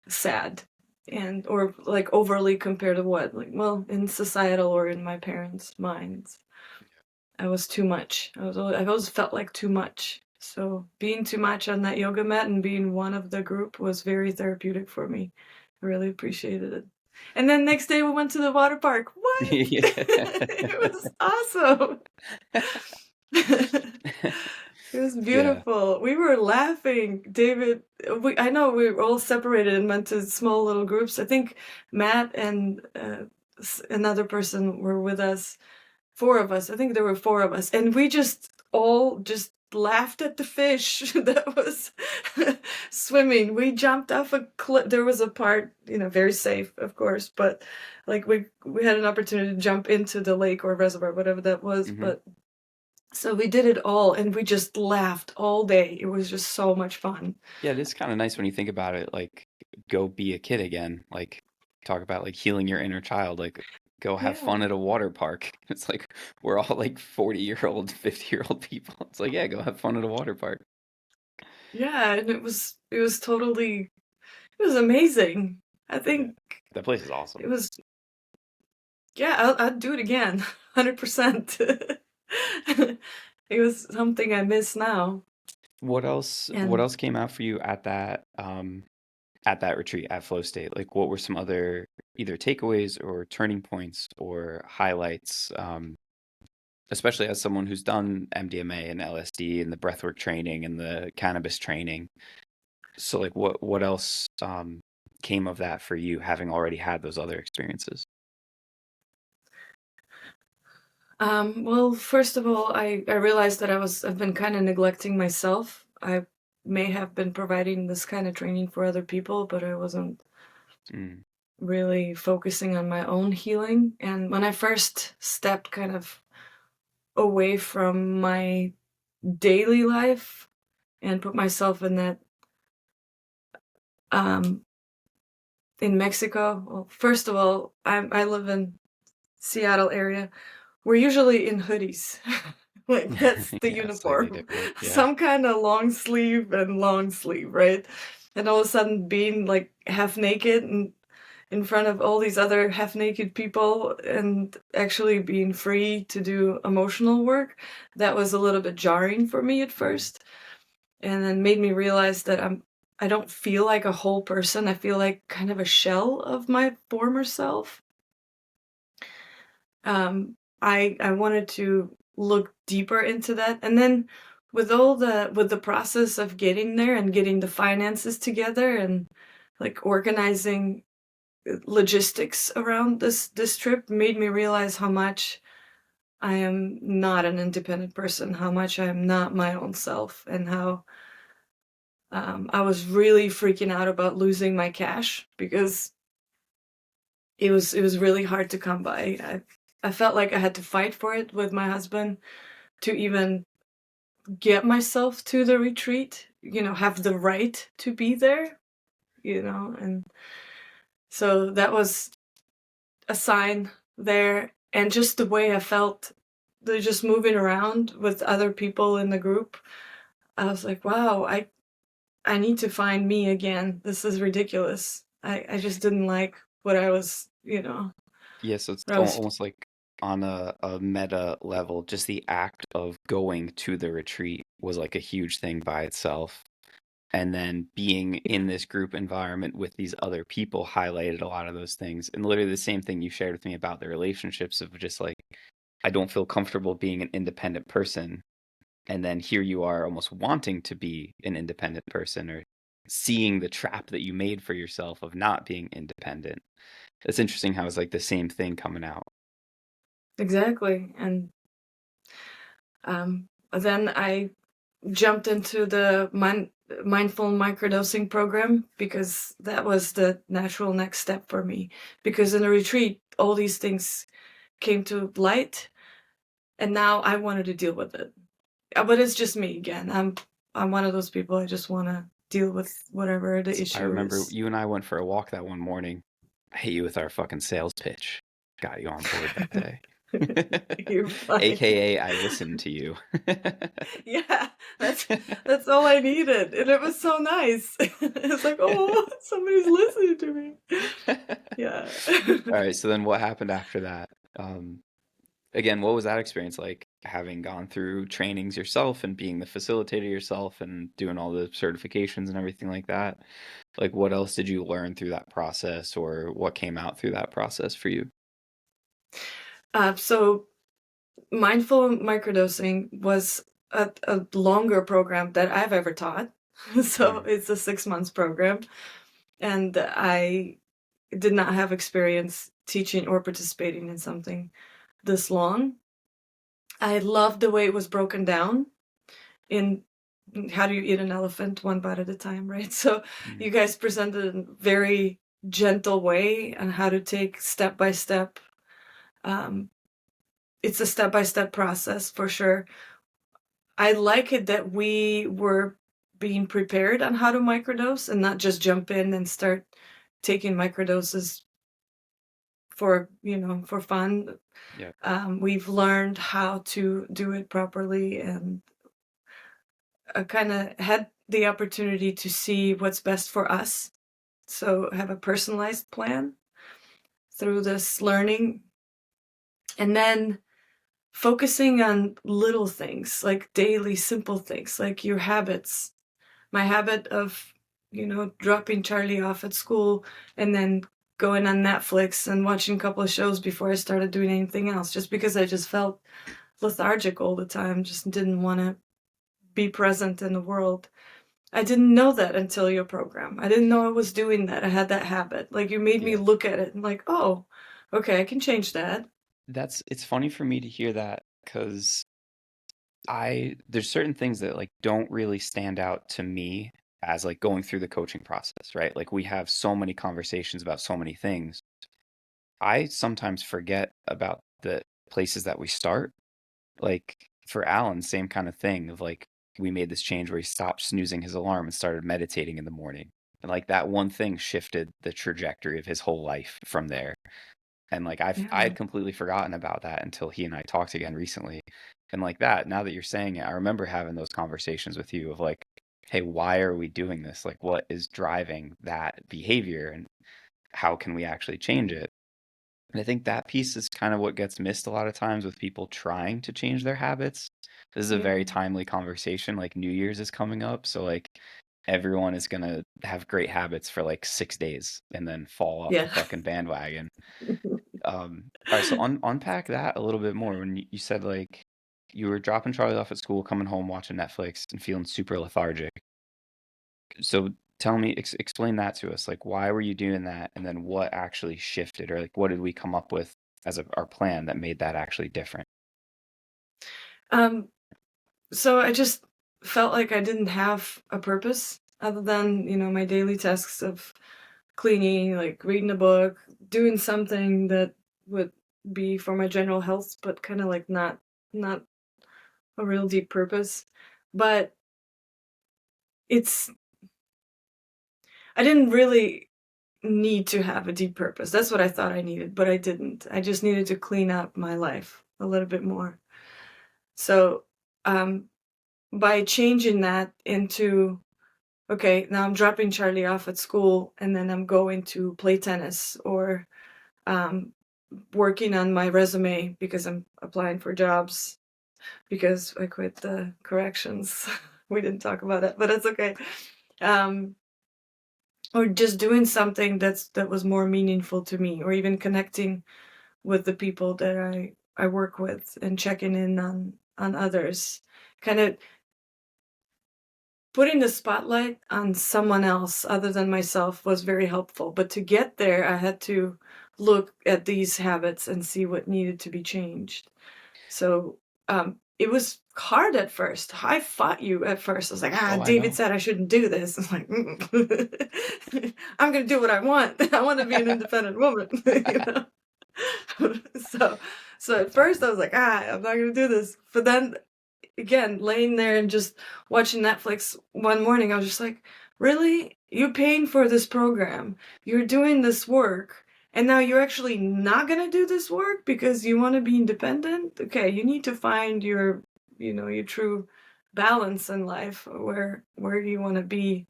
sad. And or like overly compared to what? Like, well, in societal or in my parents' minds, I was too much. I've always felt like too much. So being too much on that yoga mat and being one of the group was very therapeutic for me. I really appreciated it. And then next day we went to the water park. What? Yeah. It was awesome. It was Yeah. beautiful. We were laughing, David. I know we were all separated and went to small little groups. I think Matt and another person were with us. Four of us. I think there were four of us, and we just all just laughed at the fish that was swimming. We jumped off a cliff. There was a part, very safe, of course, but like we had an opportunity to jump into the lake or reservoir, whatever that was, Hmm. but. So we did it all and we just laughed all day. It was just so much fun. Yeah, it is kind of nice when you think about it, like go be a kid again. Like talk about like healing your inner child, like go have Yeah. fun at a water park. It's like we're all like 40-year-old, 50-year-old people. It's like, yeah, go have fun at a water park. Yeah, and it was amazing. I Yeah. think That place is awesome. it was yeah, I'd do it again. 100%. It was something I miss now. What And else came out for you at that retreat at Flow State? Like what were some other either takeaways or turning points or highlights? Especially as someone who's done MDMA and LSD and the breathwork training and the cannabis training. So like what else came of that for you having already had those other experiences? well, first of all, I realized that I've been kind of neglecting myself. I may have been providing this kind of training for other people, but I wasn't Mm, really focusing on my own healing. And when I first stepped kind of away from my daily life and put myself in that um in Mexico, well, first of all, I live in Seattle area. We're usually in hoodies. Like that's the yeah, slightly uniform. different. Yeah. Some kind of long sleeve, right? And all of a sudden being like half naked and in front of all these other half naked people and actually being free to do emotional work, that was a little bit jarring for me at Mm, first. And then made me realize that I don't feel like a whole person. I feel like kind of a shell of my former self. I wanted to look deeper into that. And then with the process of getting there and getting the finances together and like organizing logistics around this trip made me realize how much I am not an independent person, how much I am not my own self, and how I was really freaking out about losing my cash because it was really hard to come by. I felt like I had to fight for it with my husband to even get myself to the retreat, have the right to be there, and so that was a sign there. And just the way I felt, the just moving around with other people in the group, I was like, wow, I need to find me again. This is ridiculous. I just didn't like what I was, Yeah, so it's what I was. almost like on a meta level, just the act of going to the retreat was like a huge thing by itself. And then being in this group environment with these other people highlighted a lot of those things. And literally the same thing you shared with me about the relationships of just like, I don't feel comfortable being an independent person. And then here you are almost wanting to be an independent person or seeing the trap that you made for yourself of not being independent. It's interesting how it's like the same thing coming out. Exactly. And then I jumped into the mindful microdosing program because that was the natural next step for me. Because in a retreat, all these things came to light, and now I wanted to deal with it. But it's just me again. I'm one of those people. I just want to deal with whatever the So I issue remember is. you and I went for a walk that one morning. I hit you with our fucking sales pitch. Got you on board that day. You're fine. AKA, I listened to you. Yeah, that's all I needed, and it was so nice. It's like, oh, somebody's listening to me. Yeah. All right, so then what happened after that? Um, Again, what was that experience like, having gone through trainings yourself and being the facilitator yourself and doing all the certifications and everything like that? Like, what else did you learn through that process, or what came out through that process for you? So mindful microdosing was a longer program that I've ever taught. So Mm, it's a 6 months program, and I did not have experience teaching or participating in something this long. I loved the way it was broken down in how do you eat an elephant one bite at a time, right? So mm, you guys presented in a very gentle way on how to take step by step. Um, it's a step by step process for sure. I like it that we were being prepared on how to microdose and not just jump in and start taking microdoses for fun. yeah, We've learned how to do it properly, and kind of had the opportunity to see what's best for us. So have a personalized plan through this learning, and then focusing on little things like daily simple things like your habits. My habit of, dropping Charlie off at school and then going on Netflix and watching a couple of shows before I started doing anything else, just because I just felt lethargic all the time, just didn't want to be present in the world. I didn't know that until your program. I didn't know I was doing that. I had that habit. Like, you made me yeah. look at it and like, oh, okay, I can change that. It's funny for me to hear that because there's certain things that like don't really stand out to me as like going through the coaching process, right? Like we have so many conversations about so many things. I sometimes forget about the places that we start. Like for Alan, same kind of thing of like we made this change where he stopped snoozing his alarm and started meditating in the morning. And like that one thing shifted the trajectory of his whole life from there. And like I Yeah. had completely forgotten about that until he and I talked again recently. And like that, now that you're saying it, I remember having those conversations with you of like, hey, why are we doing this? Like what is driving that behavior and how can we actually change it? And I think that piece is kind of what gets missed a lot of times with people trying to change their habits. This is a very Yeah. timely conversation. Like New Year's is coming up, so like everyone is gonna have great habits for like 6 days and then fall off the Yeah. fucking bandwagon. All right, so unpack that a little bit more. When you said like you were dropping Charlie off at school, coming home, watching Netflix, and feeling super lethargic. So tell me, explain that to us. Like, why were you doing that, and then what actually shifted, or like what did we come up with as our plan that made that actually different? Um, so I just felt like I didn't have a purpose other than, my daily tasks of cleaning, like reading a book, doing something that would be for my general health, but kind of like not a real deep purpose. But it's I didn't really need to have a deep purpose. That's what I thought I needed, but I didn't. I just needed to clean up my life a little bit more. So, um, by changing that into, okay, now I'm dropping Charlie off at school and then I'm going to play tennis or um, working on my resume because I'm applying for jobs because I quit the corrections. We didn't talk about that, but it's okay. Um, or just doing something that was more meaningful to me, or even connecting with the people that I work with and checking in on others. Kind of putting the spotlight on someone else other than myself was very helpful. But to get there, I had to look at these habits and see what needed to be changed. So it was hard at first. I fought you at first. I was like, Oh, I David know. said I shouldn't do this. I'm like, I'm going to do what I want. I want to be an independent woman. You know? so, so at That's first awesome. I was like, I'm not going to do this. But then again, laying there and just watching Netflix one morning, I was just like, really? You're paying for this program. You're doing this work. And now you're actually not going to do this work because you want to be independent? Okay, you need to find your, your true balance in life where you want to be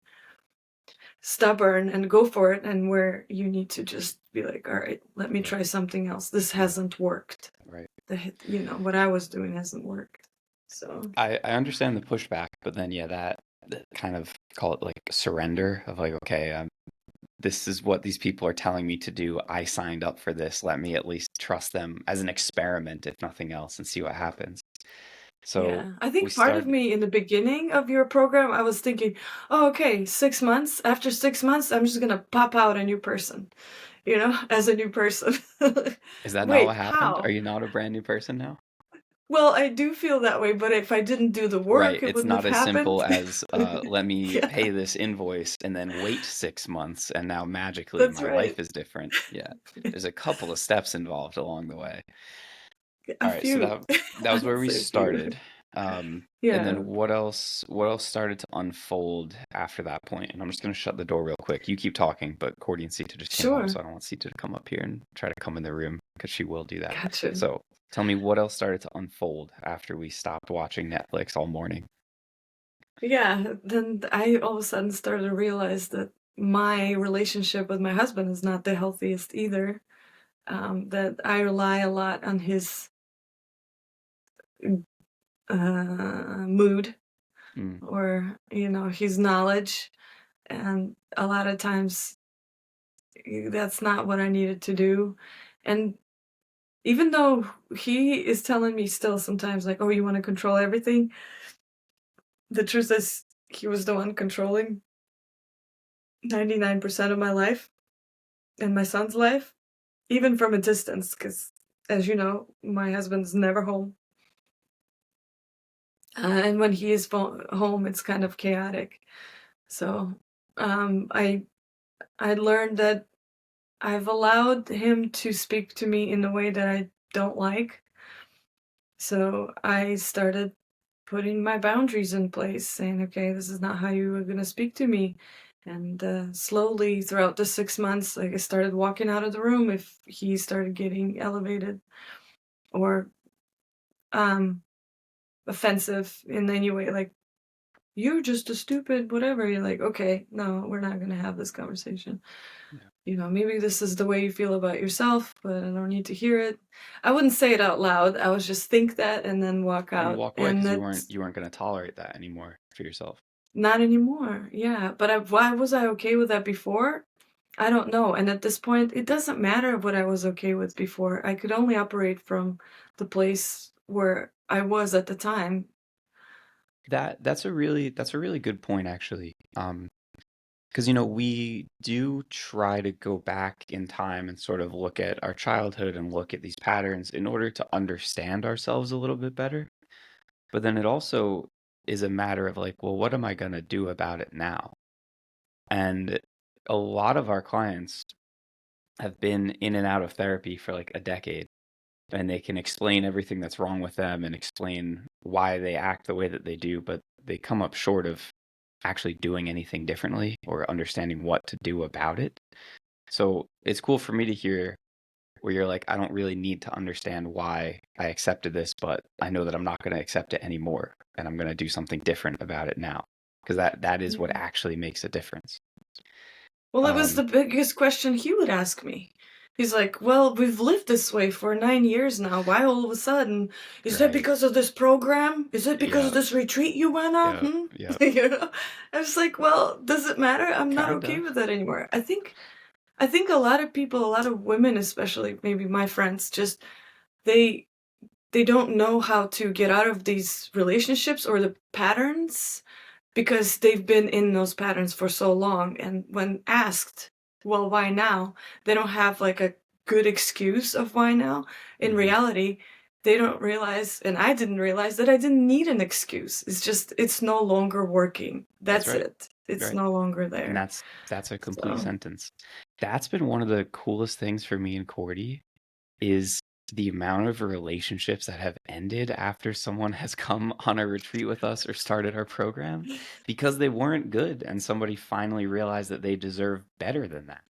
stubborn and go for it and where you need to just be like, all right, let me Right. try something else. This Yeah. hasn't worked. Right. What I was doing hasn't worked. So, I understand the pushback, but then yeah, that kind of call it like surrender of like, okay, this is what these people are telling me to do. I signed up for this. Let me at least trust them as an experiment, if nothing else, and see what happens. So yeah, I we think part of started. me in the beginning of your program, I was thinking, oh, okay, 6 months. After 6 months, I'm just gonna pop out a new person, as a new person. Is that not what Wait, happened? Are how? you not a brand new person now? Well, I do feel that way, but if I didn't do the Right. work, it It's wouldn't have not as simple happened. as let me Yeah, pay this invoice and then wait 6 months and now magically that's my right. life is different. Yeah. There's a couple of steps involved along the way. A All right, so few. that was I'd where we say a few. started. And Yeah, then what else started to unfold after that point? And I'm just gonna shut the door real quick. You keep talking, but Cordy and Sita just came home, so sure. I don't want Sita to come up here and try to come in the room because she will do that. Gotcha. So tell me what else started to unfold after we stopped watching Netflix all morning. Yeah, then I all of a sudden started to realize that my relationship with my husband is not the healthiest either. That I rely a lot on his mood Mm, or, his knowledge. And a lot of times that's not what I needed to do. And even though he is telling me still sometimes, like, oh, you want to control everything, the truth is, he was the one controlling 99% of my life and my son's life, even from a distance, because as you know, my husband's never home. And when he is home, it's kind of chaotic. So I learned that I've allowed him to speak to me in a way that I don't like. So I started putting my boundaries in place, saying, okay, this is not how you are going to speak to me. And slowly throughout the 6 months, like I started walking out of the room if he started getting elevated or um, offensive in any way, like, you're just a stupid whatever. You're like, okay, no, we're not going to have this conversation. yeah. Maybe this is the way you feel about yourself, but I don't need to hear it. I wouldn't say it out loud. I would just think that and then walk And out. walk away And because that's you weren't gonna tolerate that anymore for yourself. not anymore. Yeah. But why was I okay with that before? I don't know. And at this point, it doesn't matter what I was okay with before. I could only operate from the place where I was at the time. That's a really good point actually. Because we do try to go back in time and sort of look at our childhood and look at these patterns in order to understand ourselves a little bit better. But then it also is a matter of like, well, what am I gonna do about it now? And a lot of our clients have been in and out of therapy for like a decade, and they can explain everything that's wrong with them and explain why they act the way that they do. But they come up short of actually doing anything differently or understanding what to do about it. So it's cool for me to hear where you're like, I don't really need to understand why I accepted this, but I know that I'm not going to accept it anymore, and I'm going to do something different about it now, because that is what Yeah. actually makes a difference. Well, it was Um, the biggest question he would ask me. He's like, "Well, we've lived this way for 9 years now. Why all of a sudden? Is that right. because of this program? Is that because Yeah. of this retreat you went on? Yeah. Hmm?" Yeah. You know? I was like, "Well, does it matter? I'm not Kind okay of. with that anymore." I think a lot of people, a lot of women, especially maybe my friends, just they they don't know how to get out of these relationships or the patterns because they've been in those patterns for so long. And when asked, well, why now? They don't have like a good excuse of why now. In Hmm. reality, they don't realize, and I didn't realize that I didn't need an excuse. It's just, it's no longer working. That's That's right. it. It's Right. no longer And there. that's a complete So, sentence. That's been one of the coolest things for me and Cordy is the amount of relationships that have ended after someone has come on a retreat with us or started our program because they weren't good and somebody finally realized that they deserve better than that.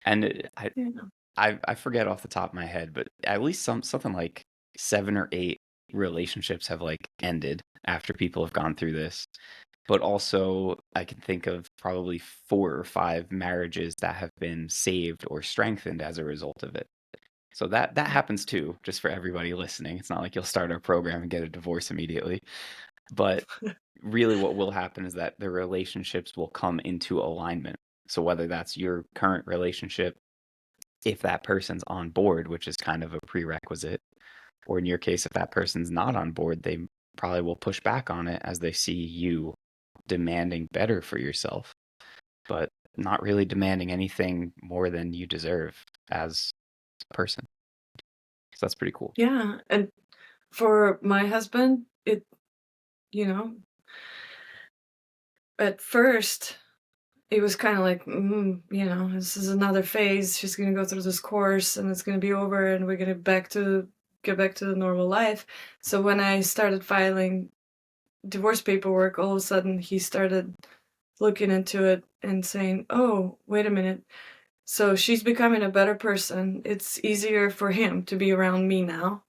And yeah. I forget off the top of my head, but at least something like 7 or 8 relationships have like ended after people have gone through this. But also, I can think of probably 4 or 5 marriages that have been saved or strengthened as a result of it. So that happens too, just for everybody listening. It's not like you'll start our program and get a divorce immediately. But really what will happen is that the relationships will come into alignment. So whether that's your current relationship, if that person's on board, which is kind of a prerequisite, or in your case, if that person's not on board, they probably will push back on it as they see you demanding better for yourself, but not really demanding anything more than you deserve as a person. So that's pretty cool. Yeah. And for my husband, you know, at first, it was kind of like, this is another phase. She's gonna go through this course, and it's gonna be over, and we're gonna get back to the normal life. So when I started filing divorce paperwork, all of a sudden he started looking into it and saying, "Oh, wait a minute. So she's becoming a better person. It's easier for him to be around me now,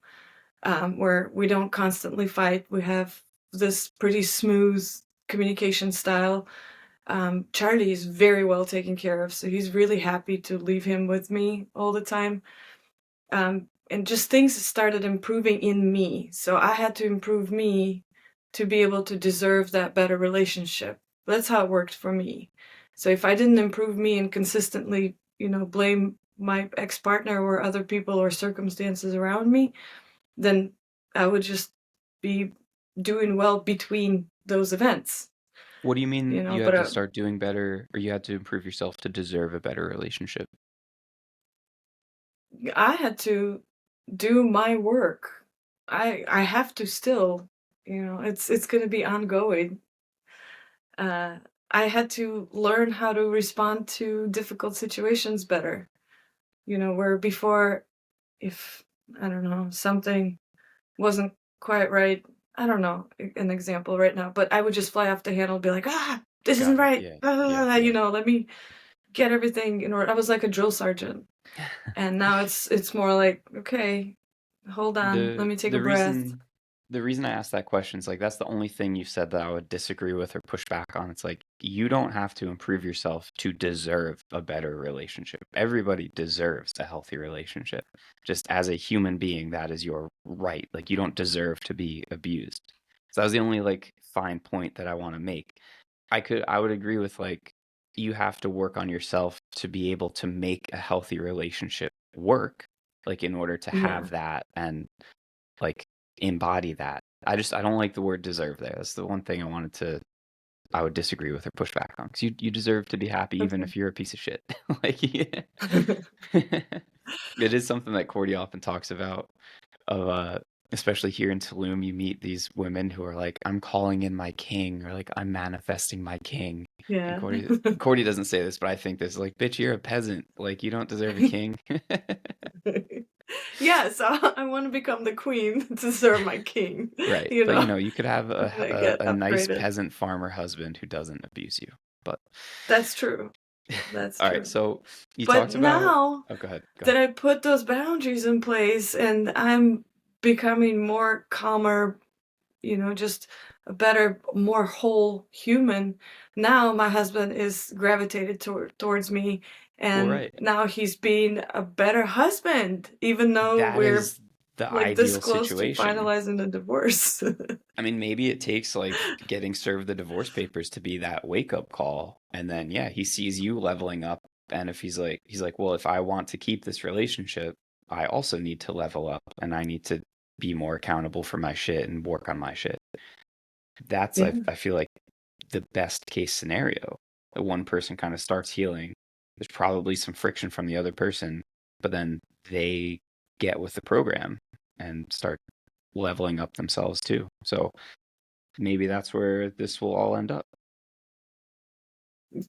where we don't constantly fight. We have this pretty smooth communication style. Charlie is very well taken care of, so he's really happy to leave him with me all the time. And just things started improving in me. So I had to improve me to be able to deserve that better relationship. That's how it worked for me. So if I didn't improve me and consistently, blame my ex-partner or other people or circumstances around me, then I would just be doing well between those events, What do you mean you but had to start doing better or you had to improve yourself to deserve a better relationship? I had to do my work. I have to still, it's going to be ongoing. Uh, I had to learn how to respond to difficult situations better. Where before, if I don't know, something wasn't quite right. I don't know an example right now, but I would just fly off the handle and be like, this isn't Got it. right. Yeah. Yeah. Let me get everything in order. I was like a drill sergeant. Yeah. And now it's more like, okay, hold on, let The me take a the breath. reason I asked that question is like that's the only thing you said that I would disagree with or push back on. It's like you don't have to improve yourself to deserve a better relationship. Everybody deserves a healthy relationship. Just as a human being, that is your right. Like you don't deserve to be abused. So that was the only like fine point that I want to make. I would agree with like you have to work on yourself to be able to make a healthy relationship work, like in order to Yeah. have that and like embody that. I don't like the word deserve there. That's the one thing I would disagree with or push back on because you deserve to be happy even Okay. if you're a piece of shit. Like yeah. It is something that Cordy often talks about of especially here in Tulum you meet these women who are like I'm calling in my king or like I'm manifesting my king. And Yeah. Cordy doesn't say this, but I think this like bitch you're a peasant. Like you don't deserve a king. Yeah, so I want to become the queen to serve my king, Right. you But know, you could have when I get a nice upgraded. peasant farmer husband who doesn't abuse you. But That's true. That's all right, true. so you But talked about now oh, go ahead. Go that ahead. I put those boundaries in place and I'm becoming more calmer, just a better, more whole human. Now my husband is gravitated towards me, Well, and right. now he's being a better husband, even though That we're is the like this ideal close to situation. finalizing the divorce. I mean, maybe it takes like getting served the divorce papers to be that wake up call. And then, yeah, he sees you leveling up. And if he's like, well, if I want to keep this relationship, I also need to level up and I need to be more accountable for my shit and work on my shit. That's, Yeah. I feel like, the best case scenario. That one person kind of starts healing. There's probably some friction from the other person, but then they get with the program and start leveling up themselves too. So maybe that's where this will all end up.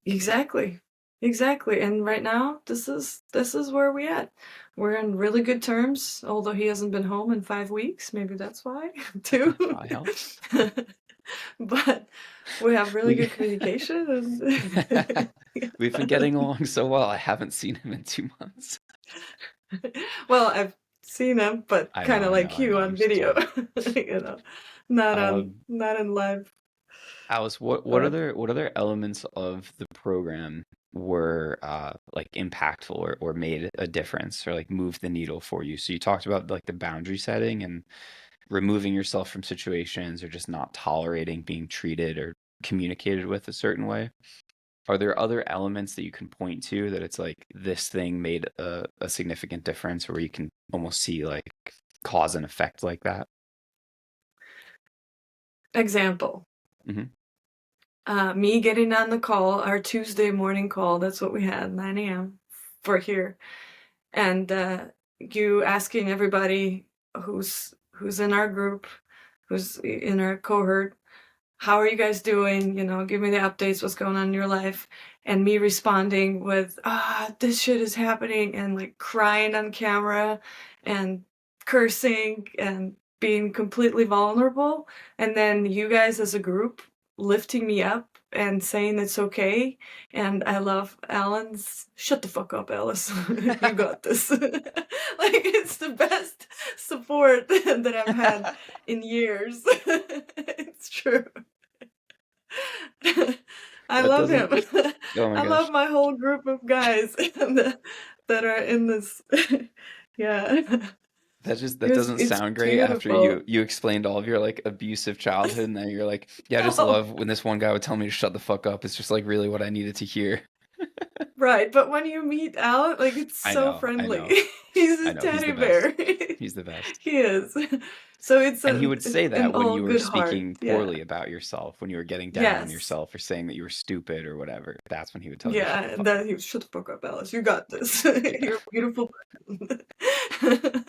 Exactly. Exactly. And right now, this is where we at. We're in really good terms, although he hasn't been home in 5 weeks. Maybe that's why, too. That probably helps. But we have really We good communication and we've been getting along so well. I haven't seen him in 2 months. well, I've seen him, but I know, kind of I know, like I you know. on I'm just video, kidding. you know, not on Um, not in live. Alice, But what other elements of the program were like impactful or made a difference or like moved the needle for you? So you talked about like the boundary setting and removing yourself from situations or just not tolerating being treated or communicated with a certain way. Are there other elements that you can point to that it's like this thing made a significant difference where you can almost see like cause and effect like that? example, Hmm. me getting on the call, our Tuesday morning call. That's what we had, 9 a.m. for here. And you asking everybody who's in our group, who's in our cohort, how are you guys doing? Give me the updates, what's going on in your life, and me responding with this shit is happening, and like crying on camera and cursing and being completely vulnerable, and then you guys as a group lifting me up and saying it's okay. And I love Alan's shut the fuck up, Alice. You got this. Like, it's the best support that I've had in years. It's true. I That love him. doesn't, oh my I love gosh. my whole group of guys that are in this. Yeah. That doesn't It's sound great after beautiful. you explained all of your like abusive childhood and then you're like, yeah, I just Oh, love when this one guy would tell me to shut the fuck up. It's just like really what I needed to hear. right. But when you meet Alan, like, it's so I friendly. know, He's I a know. He's teddy the best. bear. He's the best. He is. So it's And he would say an that when all you were good heart. speaking Yeah. poorly about yourself, when you were getting down on Yes. yourself or saying that you were stupid or whatever. That's when he would tell you to Yeah. shut the And fuck up. then he was, shut the fuck up, Alice. You got this. Yeah. You're a beautiful person.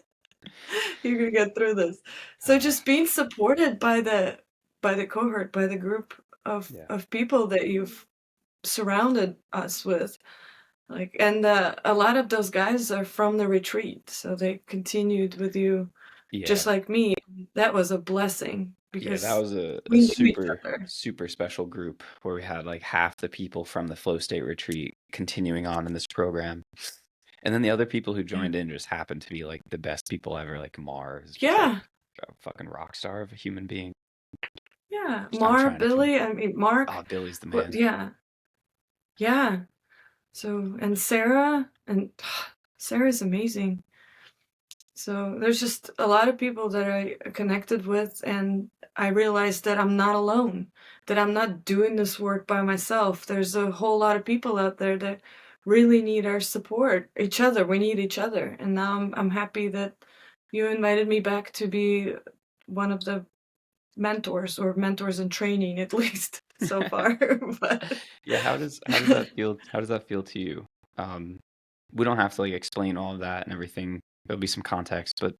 You're gonna get through this. So just being supported by the cohort, by the group of Yeah. of people that you've surrounded us with, like, and a lot of those guys are from the retreat, so they continued with you just Yeah. like me. That was a blessing Yeah, that because was a we knew each super, other. super special group where we had like half the people from the flow state retreat continuing on in this program. And then the other people who Yeah. joined in just happened to be like the best people ever. Like Mar is just like Yeah. a fucking rock star of a human being. Yeah. I'm Mar, trying to Billy, I mean, Mark. oh, Billy's the Who, man. yeah. Yeah. So, and Sarah, and Sarah's amazing. So there's just a lot of people that I connected with, and I realized that I'm not alone, that I'm not doing this work by myself. There's a whole lot of people out there that really need our support, each other. We need each other. And now I'm happy that you invited me back to be one of the mentors, or mentors in training, at least so far. But Yeah, how does that feel? How does that feel to you? Um, we don't have to like explain all of that and everything. There'll be some context, but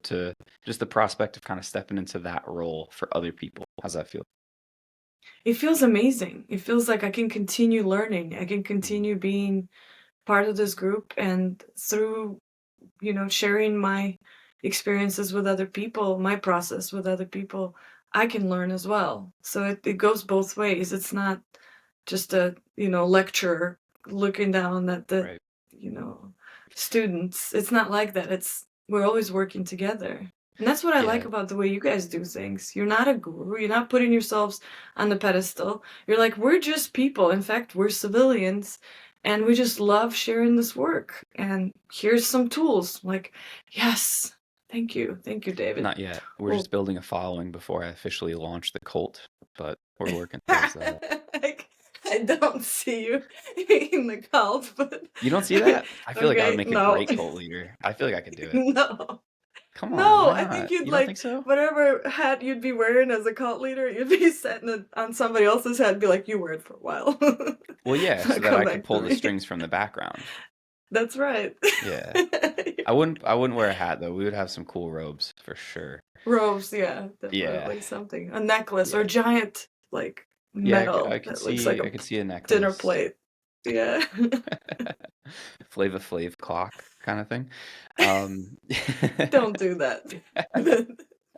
just the prospect of kind of stepping into that role for other people. How's that feel? it feels amazing. It feels like I can continue learning. I can Mhm. continue being part of this group, and through sharing my experiences with other people, my process with other people, I can learn as well. So it goes both ways. It's not just a, lecturer looking down at the, Right. you know, students. It's not like that. We're always working together. And that's what I like Yeah. about the way you guys do things. You're not a guru. You're not putting yourselves on the pedestal. You're like, we're just people. In fact, we're civilians and we just love sharing this work. And here's some tools. Like, yes, thank you. Thank you, David. Not yet. We're Well, just building a following before I officially launch the cult, but we're working towards that. like, I don't see you in the cult, but You don't see that? I feel like I would okay, make a no. great cult leader. I feel like I could do it. No. Come on, No, why I think not? you'd You don't like think so? whatever hat you'd be wearing as a cult leader, you'd be setting it on somebody else's head and be like, you wear it for a while. Well, yeah, so that Come I could back to pull the me. strings from the background. That's right. Yeah. I wouldn't wear a hat though. We would have some cool robes for sure. Robes, yeah, Yeah. definitely something. A necklace or Yeah. giant, like, Yeah, metal I could that looks like see a I could see a dinner necklace. plate. Yeah. Flava Flav clock kind of thing. Um, Don't do that.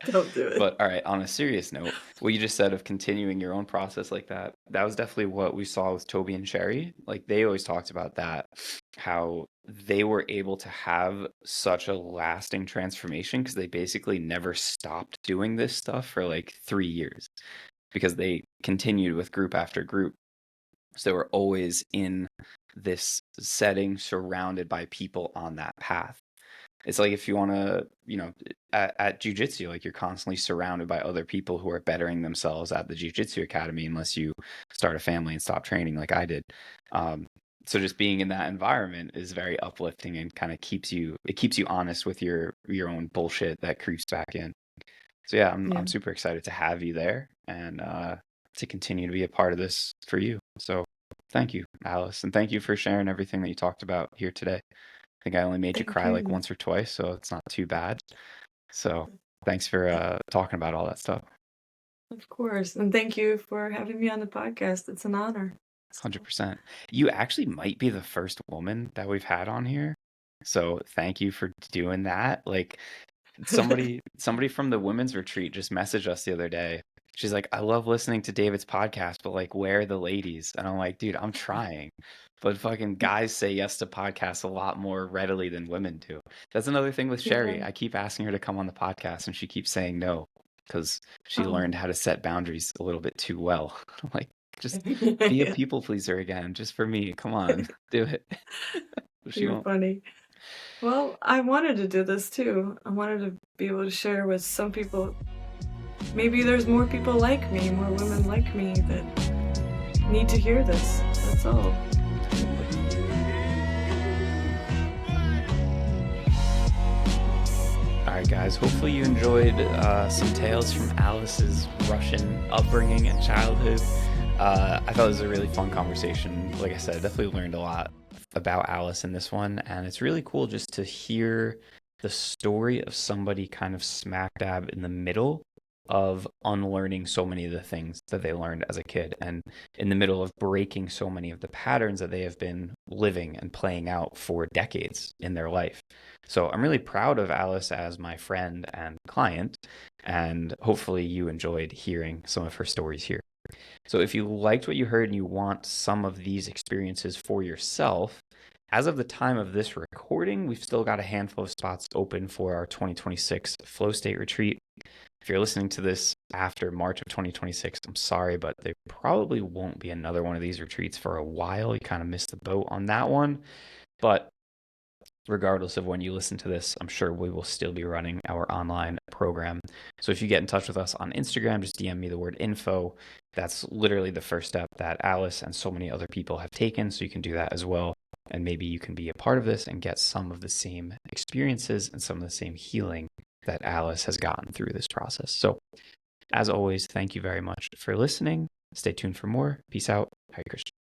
Don't do it. but all right, on a serious note, what you just said of continuing your own process like that, that was definitely what we saw with Toby and Sherry. Like they always talked about that, how they were able to have such a lasting transformation because they basically never stopped doing this stuff for like 3 years because they continued with group after group. So they were always in this setting surrounded by people on that path. It's like if you want to, at jujitsu, like you're constantly surrounded by other people who are bettering themselves at the jujitsu academy, unless you start a family and stop training like I did. Um, so just being in that environment is very uplifting and kind of keeps you honest with your own bullshit that creeps back in. So yeah, I'm Yeah. super excited to have you there and to continue to be a part of this for you. So thank you, Alice, and thank you for sharing everything that you talked about here today. I think I only made you Thank cry like you. once or twice, so it's not too bad. So thanks for talking about all that stuff. Of course. And thank you for having me on the podcast. It's an honor. So 100%. You actually might be the first woman that we've had on here. So thank you for doing that. Like somebody from the women's retreat just messaged us the other day. She's like, I love listening to David's podcast, but like, where are the ladies? And I'm like, dude, I'm trying. But fucking guys say yes to podcasts a lot more readily than women do. That's another thing with yeah. Sherry. I keep asking her to come on the podcast and she keeps saying no because she learned Oh. how to set boundaries a little bit too well. I'm like, just be a Yeah. people pleaser again, just for me. Come on, do it. But she You're won't. funny. Well, I wanted to do this too. I wanted to be able to share with some people. Maybe there's more people like me, more women like me that need to hear this. That's all. Definitely. All right, guys. Hopefully, you enjoyed some tales from Alice's Russian upbringing and childhood. I thought it was a really fun conversation. Like I said, I definitely learned a lot about Alice in this one, and it's really cool just to hear the story of somebody kind of smack dab in the middle of unlearning so many of the things that they learned as a kid and in the middle of breaking so many of the patterns that they have been living and playing out for decades in their life. So I'm really proud of Alice as my friend and client, and hopefully you enjoyed hearing some of her stories here. So if you liked what you heard and you want some of these experiences for yourself, as of the time of this recording, we've still got a handful of spots open for our 2026 Flow State Retreat. If you're listening to this after March of 2026, I'm sorry, but there probably won't be another one of these retreats for a while. You kind of missed the boat on that one. But regardless of when you listen to this, I'm sure we will still be running our online program. So if you get in touch with us on Instagram, just DM me the word info. That's literally the first step that Alice and so many other people have taken. So you can do that as well. And maybe you can be a part of this and get some of the same experiences and some of the same healing that Alice has gotten through this process. So as always, thank you very much for listening. Stay tuned for more. Peace out. Hare Krishna.